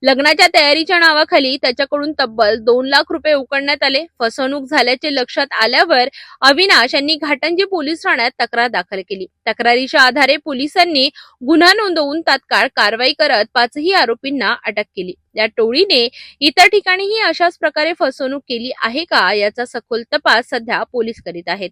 लग्नाच्या तयारीच्या नावाखाली त्याच्याकडून तब्बल 2 लाख रुपये उकळण्यात आले. फसवणूक झाल्याचे लक्षात आल्यावर अविनाश यांनी घाटंजी पोलीस ठाण्यात तक्रार दाखल केली. तक्रारीच्या आधारे पोलिसांनी गुन्हा नोंदवून तात्काळ कारवाई करत 5ही आरोपींना अटक केली. या टोळीने इतर ठिकाणीही अशाच प्रकारे फसवणूक केली आहे का याचा सखोल तपास सध्या पोलीस करीत आहेत.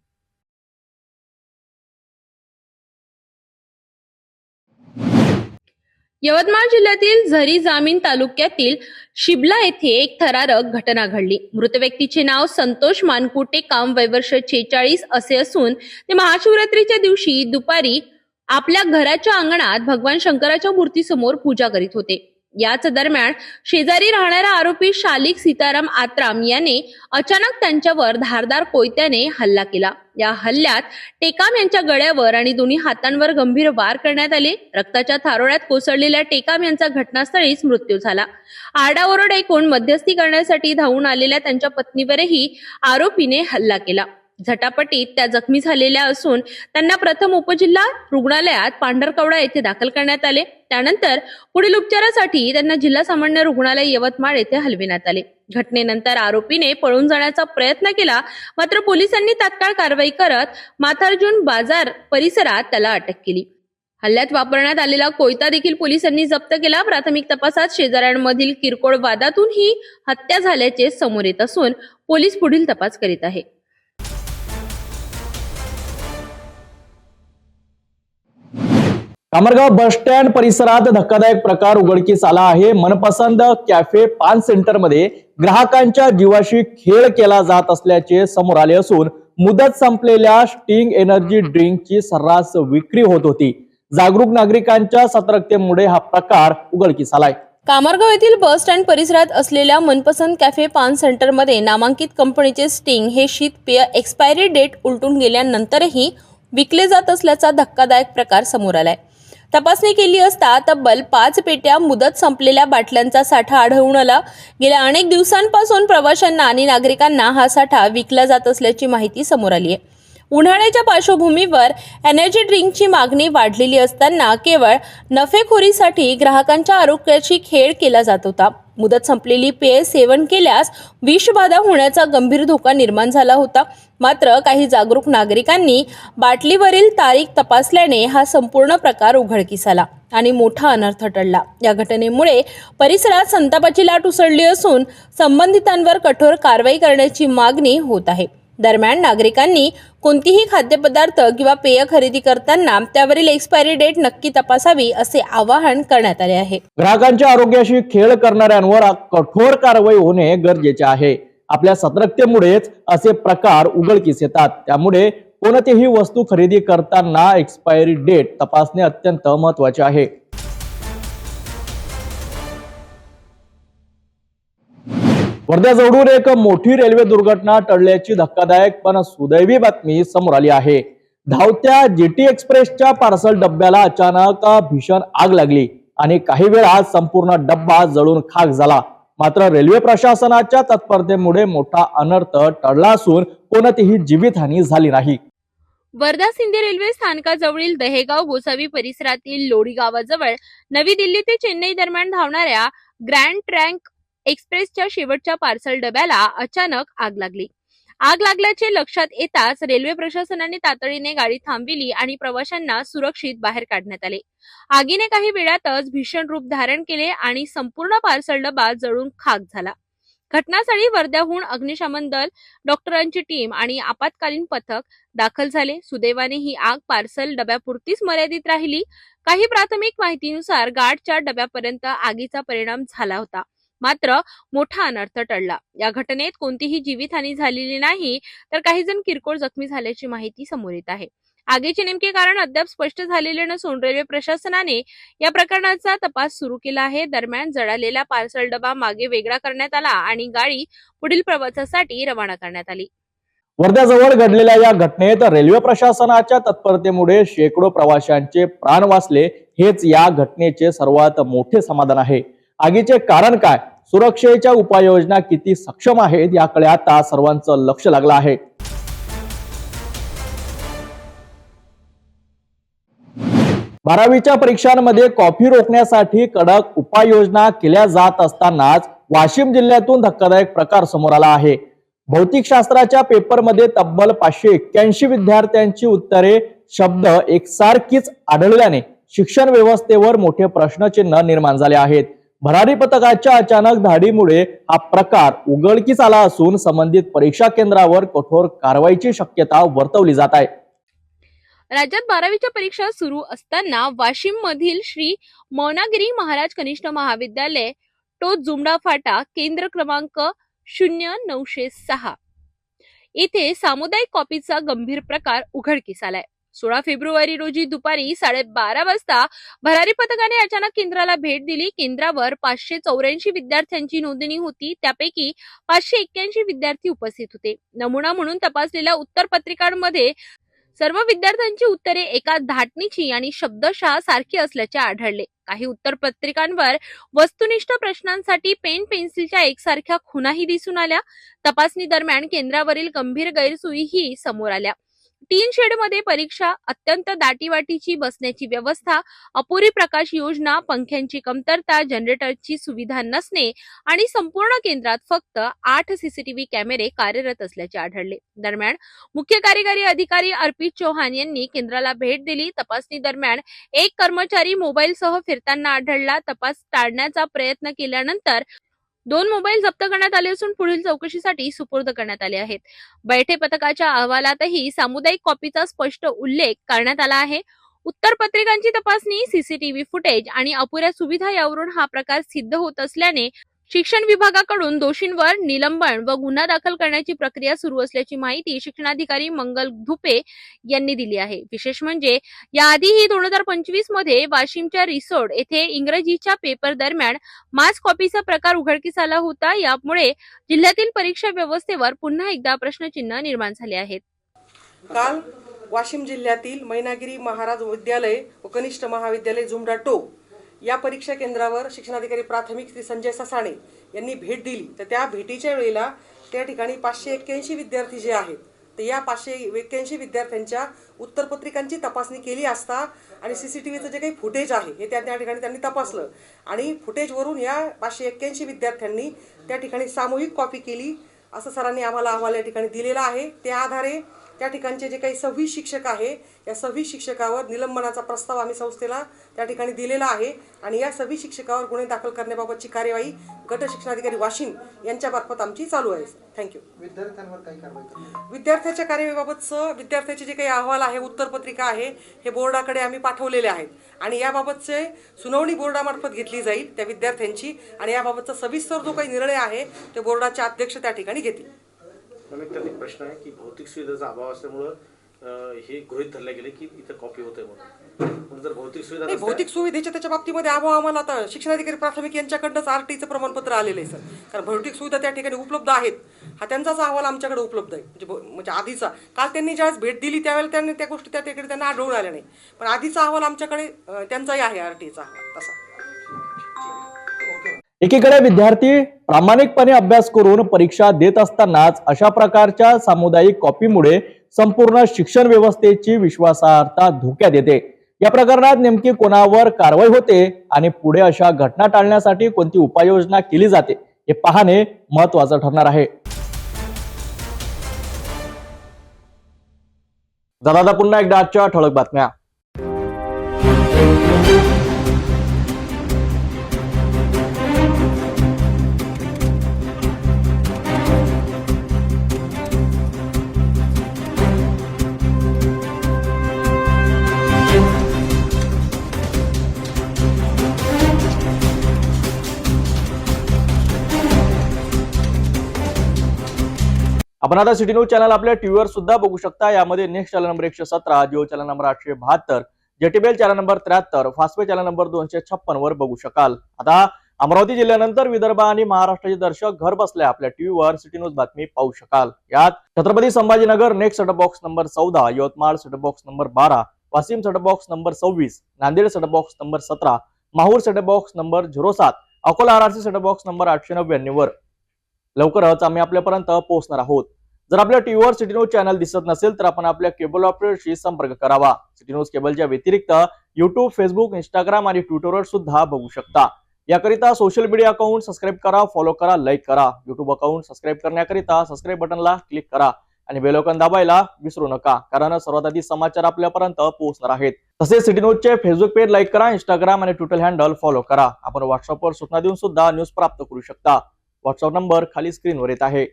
यवतमाळ जिल्ह्यातील झरी जामीन तालुक्यातील शिबला येथे एक थरारक घटना घडली. मृत व्यक्तीचे नाव संतोष मानकुटे, काम वय वर्ष 46 असे असून ते महाशिवरात्रीच्या दिवशी दुपारी आपल्या घराच्या अंगणात भगवान शंकराच्या मूर्तीसमोर पूजा करीत होते. याच दरम्यान शेजारी राहणारा आरोपी शालिक सीताराम आत्राम याने अचानक त्यांच्यावर धारदार कोयत्याने हल्ला केला. या हल्ल्यात टेकाम यांच्या गळ्यावर आणि दोन्ही हातांवर गंभीर वार करण्यात आले. रक्ताच्या थारोळ्यात कोसळलेल्या टेकाम यांचा घटनास्थळीच मृत्यू झाला. आरडाओरड ऐकून मध्यस्थी करण्यासाठी धावून आलेल्या त्यांच्या पत्नीवरही आरोपीने हल्ला केला. झटापटीत त्या जखमी झालेल्या असून त्यांना प्रथम उपजिल्हा रुग्णालयात पांढरकवडा येथे दाखल करण्यात आले. त्यानंतर पुढील उपचारासाठी त्यांना जिल्हा सामान्य रुग्णालय यवतमाळ येथे हलविण्यात आले. घटनेनंतर आरोपीने पळून जाण्याचा प्रयत्न केला, मात्र पोलिसांनी तात्काळ कारवाई करत माथार्जुन बाजार परिसरात त्याला अटक केली. हल्ल्यात वापरण्यात आलेला कोयता देखील पोलिसांनी जप्त केला. प्राथमिक तपासात शेजाऱ्यांमधील किरकोळ वादातून ही हत्या झाल्याचे समोर येत असून पोलीस पुढील तपास करीत आहे. कामरगाव बस स्टँड परिसरात धक्कादायक प्रकार उघडकीस आला आहे. मनपसंत कॅफे पान सेंटर मध्ये ग्राहकांच्या जीवाशी खेळ केला जात असल्याचे समोर आले असून मुदत संपलेल्या स्टिंग एनर्जी ड्रिंकची सर्रास विक्री होत होती. जागरूक नागरिकांच्या सतर्कतेमुळे हा प्रकार उघडकीस आलाय. कामरगाव येथील बस स्टँड परिसरात असलेल्या मनपसंत कॅफे पान सेंटरमध्ये नामांकित कंपनीचे स्टिंग हे शीतपेय एक्सपायरी डेट उलटून गेल्यानंतरही विकले जात असल्याचा धक्कादायक प्रकार समोर आलाय. तपासणी केली असता तब्बल 5 पेट्या मुदत संपलेल्या बाटल्यांचा साठा आढळून आला. गेल्या अनेक दिवसांपासून प्रवाशांना आणि नागरिकांना हा साठा विकला जात असल्याची माहिती समोर आली आहे. उन्हाळ्याच्या पार्श्वभूमीवर एनर्जी ड्रिंकची मागणी वाढलेली असताना केवळ नफेखोरीसाठी ग्राहकांच्या आरोग्याशी खेळ केला जात होता. मुदत संपलेली पेय सेवन केल्यास विषबाधा होण्याचा गंभीर धोका निर्माण झाला होता. मात्र काही जागरूक नागरिकांनी बाटलीवरील तारीख तपासल्याने हा संपूर्ण प्रकार उघडकीस आला आणि मोठा अनर्थ टळला. या घटनेमुळे परिसरात संतापाची लाट उसळली असून संबंधितांवर कठोर कारवाई करण्याची मागणी होत आहे. दरम्यान नागरिकांनी कोणतीही खाद्यपदार्थ किंवा पेय खरेदी करताना त्यावरील एक्सपायरी डेट नक्की तपासावी असे आवाहन करण्यात आले आहे. ग्राहकांच्या आरोग्याशी खेळ करणाऱ्यांवर कठोर कारवाई होणे गरजेचे आहे. आपल्या सतर्कतेमुळेच असे प्रकार उघडकीस येतात. त्यामुळे कोणतीही वस्तू खरेदी करताना एक्सपायरी डेट तपासणे अत्यंत महत्त्वाचे आहे. वर्ध्याजवळून एक मोठी रेल्वे दुर्घटना टळल्याची धक्कादायक पण सुदैवी बातमी समोर आली आहे. धावत्या जीटी एक्सप्रेसच्या पार्सल डब्याला अचानक भीषण आग लागली आणि काही वेळात संपूर्ण डब्बा जळून खाक झाला. मात्र रेल्वे प्रशासनाच्या तत्परतेमुळे मोठा अनर्थ टळला असून कोणतीही जीवितहानी झाली नाही. वर्धा सिंधी रेल्वे स्थानकाजवळील दहेगाव गोसावी परिसरातील लोडी गावाजवळ नवी दिल्ली ते चेन्नई दरम्यान धावणाऱ्या ग्रँड ट्रँक एक्सप्रेसच्या शेवटच्या पार्सल डब्याला अचानक आग लागली. आग लागल्याचे लक्षात येताच रेल्वे प्रशासनाने तातडीने गाडी थांबविली आणि प्रवाशांना सुरक्षित बाहेर काढण्यात आले. आगीने काही वेळातच भीषण रूप धारण केले आणि संपूर्ण पार्सल डबा जळून खाक झाला. घटनास्थळी वर्ध्याहून अग्निशमन दल, डॉक्टरांची टीम आणि आपत्कालीन पथक दाखल झाले. सुदैवाने ही आग पार्सल डब्यापुरतीच मर्यादित राहिली. काही प्राथमिक माहितीनुसार गार्डच्या डब्यापर्यंत आगीचा परिणाम झाला होता. मात्र मोठा अनर्थ टळला. या घटनेत कोणतीही जीवितहानी झालेली नाही, तर काही जण किरकोळ जखमी झाल्याची माहिती समोर येत आहे. आगीचे नेमके कारण अद्याप स्पष्ट झालेले नसून रेल्वे प्रशासनाने या प्रकरणाचा तपास सुरू केला आहे. दरम्यान जळालेला पार्सल डबा मागे वेगळा करण्यात आला आणि गाडी पुढील प्रवासासाठी रवाना करण्यात आली. वर्ध्याजवळ घडलेल्या या घटनेत रेल्वे प्रशासनाच्या तत्परतेमुळे शेकडो प्रवाशांचे प्राण वाचले. हेच या घटनेचे सर्वात मोठे समाधान आहे. आगीचे कारण काय, सुरक्षेच्या उपाययोजना किती सक्षम आहेत याकडे आता सर्वांचं लक्ष लागलं आहे. बारावीच्या परीक्षांमध्ये कॉपी रोखण्यासाठी कडक उपाययोजना केल्या जात असतानाच वाशिम जिल्ह्यातून धक्कादायक प्रकार समोर आला आहे. भौतिकशास्त्राच्या पेपरमध्ये तब्बल 581 विद्यार्थ्यांची उत्तरे शब्द एकसारखीच आढळल्याने शिक्षण व्यवस्थेवर मोठे प्रश्नचिन्ह निर्माण झाले आहेत. भरारी पथकाच्या अचानक धाडीमुळे हा प्रकार उघडकीस आला असून संबंधित परीक्षा केंद्रावर कठोर कारवाईची शक्यता वर्तवली जात आहे. राज्यात 12वीच्या परीक्षा सुरू असताना वाशिम मधील श्री मौनागिरी महाराज कनिष्ठ महाविद्यालय टोच जुमडा फाटा केंद्र क्रमांक 0906 इथे सामुदायिक कॉपीचा गंभीर प्रकार उघडकीस आलाय. 16 फेब्रुवारी रोजी दुपारी 12:30 वाजता भरारी पथकाने अचानक केंद्राला भेट दिली. केंद्रावर 584 विद्यार्थ्यांची नोंदणी होती. त्यापैकी 581 विद्यार्थी उपस्थित होते. नमुना म्हणून तपासलेल्या उत्तरपत्रिकांमध्ये सर्व विद्यार्थ्यांची उत्तरे एका धाटणीची आणि शब्दशः सारखी असल्याचे आढळले. काही उत्तरपत्रिकांवर वस्तुनिष्ठ प्रश्नांसाठी पेन पेन्सिलच्या एकसारख्या खुणाही दिसून आल्या. तपासणी दरम्यान केंद्रावरील गंभीर गैरसोयीही समोर आल्या. टीन शेडमध्ये परीक्षा, अत्यंत दाटीवाटीची बसण्याची व्यवस्था, अपुरी प्रकाश योजना, पंख्यांची कमतरता, जनरेटरची सुविधा नसणे आणि संपूर्ण केंद्रात फक्त 8 सीसीटीव्ही कॅमेरे कार्यरत असल्याचे आढळले. दरम्यान मुख्य कार्यकारी अधिकारी अर्पित चौहान यांनी केंद्राला भेट दिली. तपासणी दरम्यान एक कर्मचारी मोबाईलसह फिरताना आढळला. तपास टाळण्याचा प्रयत्न केल्यानंतर 2 मोबाईल जप्त करण्यात आले असून पुढील चौकशीसाठी सुपूर्द करण्यात आले आहेत. बैठे पथकाच्या अहवालातही सामुदायिक कॉपीचा स्पष्ट उल्लेख करण्यात आला आहे. उत्तरपत्रिकांची तपासणी, सीसीटीव्ही फुटेज आणि अपुऱ्या सुविधा यावरून हा प्रकार सिद्ध होत असल्याने शिक्षण विभागाकडून दोषींवर निलंबन व गुन्हा दाखल करण्याची प्रक्रिया सुरू असल्याची माहिती शिक्षणाधिकारी मंगल धुपे यांनी दिली आहे. विशेष म्हणजे याआधीही 2025 मध्ये वाशिमच्या रिसोड येथे इंग्रजीच्या पेपर दरम्यान मास कॉपीचा प्रकार उघडकीस आला होता. यामुळे जिल्ह्यातील परीक्षा व्यवस्थेवर पुन्हा एकदा प्रश्नचिन्ह निर्माण झाले आहेत. काल वाशिम जिल्ह्यातील मैनागिरी महाराज विद्यालय व कनिष्ठ महाविद्यालय झुमडा टोक या परीक्षा केंद्रावर शिक्षणाधिकारी प्राथमिक श्री संजय ससाणे यांनी भेट दिली. तर त्या भेटीच्या वेळेला त्या ठिकाणी 581 विद्यार्थी जे आहेत तर या 581 विद्यार्थ्यांच्या उत्तरपत्रिकांची तपासणी केली असता आणि सीसीटीव्हीचं जे काही फुटेज आहे हे त्या ठिकाणी त्यांनी तपासलं आणि फुटेजवरून या 581 विद्यार्थ्यांनी त्या ठिकाणी सामूहिक कॉपी केली असं सरांनी आम्हाला अहवाल या ठिकाणी दिलेला आहे. त्या आधारे त्या ठिकाणचे जे काही 26 शिक्षक आहे या 26 शिक्षकावर निलंबनाचा प्रस्ताव आम्ही संस्थेला त्या ठिकाणी दिलेला आहे आणि या 26 शिक्षकावर गुन्हे दाखल करण्याबाबतची कार्यवाही गट शिक्षणाधिकारी वाशिम यांच्यामार्फत आमची चालू आहे. थँक्यू. विद्यार्थ्यांवर काही कारवाई विद्यार्थ्याच्या कार्यवाहीबाबतचं विद्यार्थ्याचे जे काही अहवाल आहे, उत्तरपत्रिका आहे हे बोर्डाकडे आम्ही पाठवलेले आहेत आणि याबाबतचे सुनावणी बोर्डामार्फत घेतली जाईल त्या विद्यार्थ्यांची आणि याबाबतचा सविस्तर जो काही निर्णय आहे ते बोर्डाचे अध्यक्ष त्या ठिकाणी घेतील. एक प्रश्न आहे की भौतिक सुविधेचा अभाव असल्यामुळं हे गृहीत धरले गेले की इथं कॉपी होते म्हणून जर भौतिक सुविधेच्या त्याच्या बाबतीमध्ये अभाव आम्हाला आता शिक्षणाधिकारी प्राथमिक यांच्याकडनंच RTचं प्रमाणपत्र आलेलं आहे सर. कारण भौतिक सुविधा त्या ठिकाणी उपलब्ध आहेत हा त्यांचाच अहवाल आमच्याकडे उपलब्ध आहे. म्हणजे आधीचा काल त्यांनी ज्यावेळेस भेट दिली त्यावेळेला त्यांनी त्या गोष्टी त्या ठिकाणी त्यांना आढळून आल्या नाही पण आधीचा अहवाल आमच्याकडे त्यांचाही आहे RTचा अहवाल तसा. एकीकडे विद्यार्थी प्रामाणिकपणे अभ्यास करून परीक्षा देत असतानाच अशा प्रकारच्या सामुदायिक कॉपीमुळे संपूर्ण शिक्षण व्यवस्थेची विश्वासार्हता धोक्यात येते. या प्रकरणात नेमकी कोणावर कारवाई होते आणि पुढे अशा घटना टाळण्यासाठी कोणती उपाययोजना केली जाते हे पाहणे महत्त्वाचं ठरणार आहे. दादा पुन्हा एकदा आजच्या ठळक बातम्या. आपण आता सिटी न्यूज चॅनल आपल्या टीव्हीवर सुद्धा बघू शकता. यामध्ये next channel number 117, Jio channel number 872, JTBL channel number 73, Fastway channel number 256 वर बघू शकाल. आता अमरावती जिल्ह्यानंतर विदर्भ आणि महाराष्ट्राचे दर्शक घर बसल्या आपल्या टीव्हीवर सिटी न्यूज बातमी पाहू शकाल. यात Chhatrapati Sambhajinagar next setup box number 14, Yavatmal setup box number 12, Washim setup box number 26, Nanded setup box number 17, Mahur setup box number 07, Akola RRC setup box number 899 वर लवकरच आम्ही आपल्यापर्यंत पोहोचणार आहोत. जर आपल्या टीव्हीवर सिटी न्यूज चॅनल दिसत नसेल तर आपण आपल्या केबल ऑपरेटरशी संपर्क करावा. सिटी न्यूज केबलच्या व्यतिरिक्त युट्यूब, फेसबुक, इंस्टाग्राम आणि ट्विटरवर सुद्धा बघू शकता. याकरिता सोशल मीडिया अकाउंट सबस्क्राईब करा, फॉलो करा, लाईक करा. युट्यूब अकाउंट सबस्क्राईब करण्याकरिता सबस्क्राईब बटनला क्लिक करा आणि बेल आयकॉन दाबायला विसरू नका, कारण सर्वात आधी समाचार आपल्यापर्यंत पोहोचणार आहेत. तसेच सिटी न्यूजचे फेसबुक पेज लाईक करा, इंस्टाग्राम आणि ट्विटर हँडल फॉलो करा. आपण व्हॉट्सअपवर सूचना देऊन सुद्धा न्यूज प्राप्त करू शकता. व्हॉट्सअप नंबर खाली स्क्रीनवर येत आहे.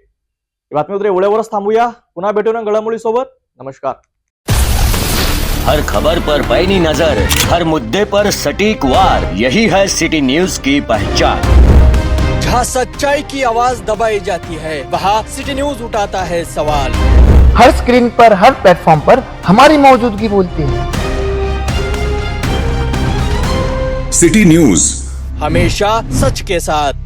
बातमी उतरे एवढ्यावरच थांबूया. पुन्हा भेटूया घडामोडी सोबत. नमस्कार. हर खबर पर पैनी नजर, हर मुद्दे पर सटीक वार, यही है सिटी न्यूज की पहचान. जहाँ सच्चाई की आवाज दबाई जाती है वहाँ सिटी न्यूज उठाता है सवाल. हर स्क्रीन पर, हर प्लेटफॉर्म पर हमारी मौजूदगी बोलती है. सिटी न्यूज हमेशा सच के साथ.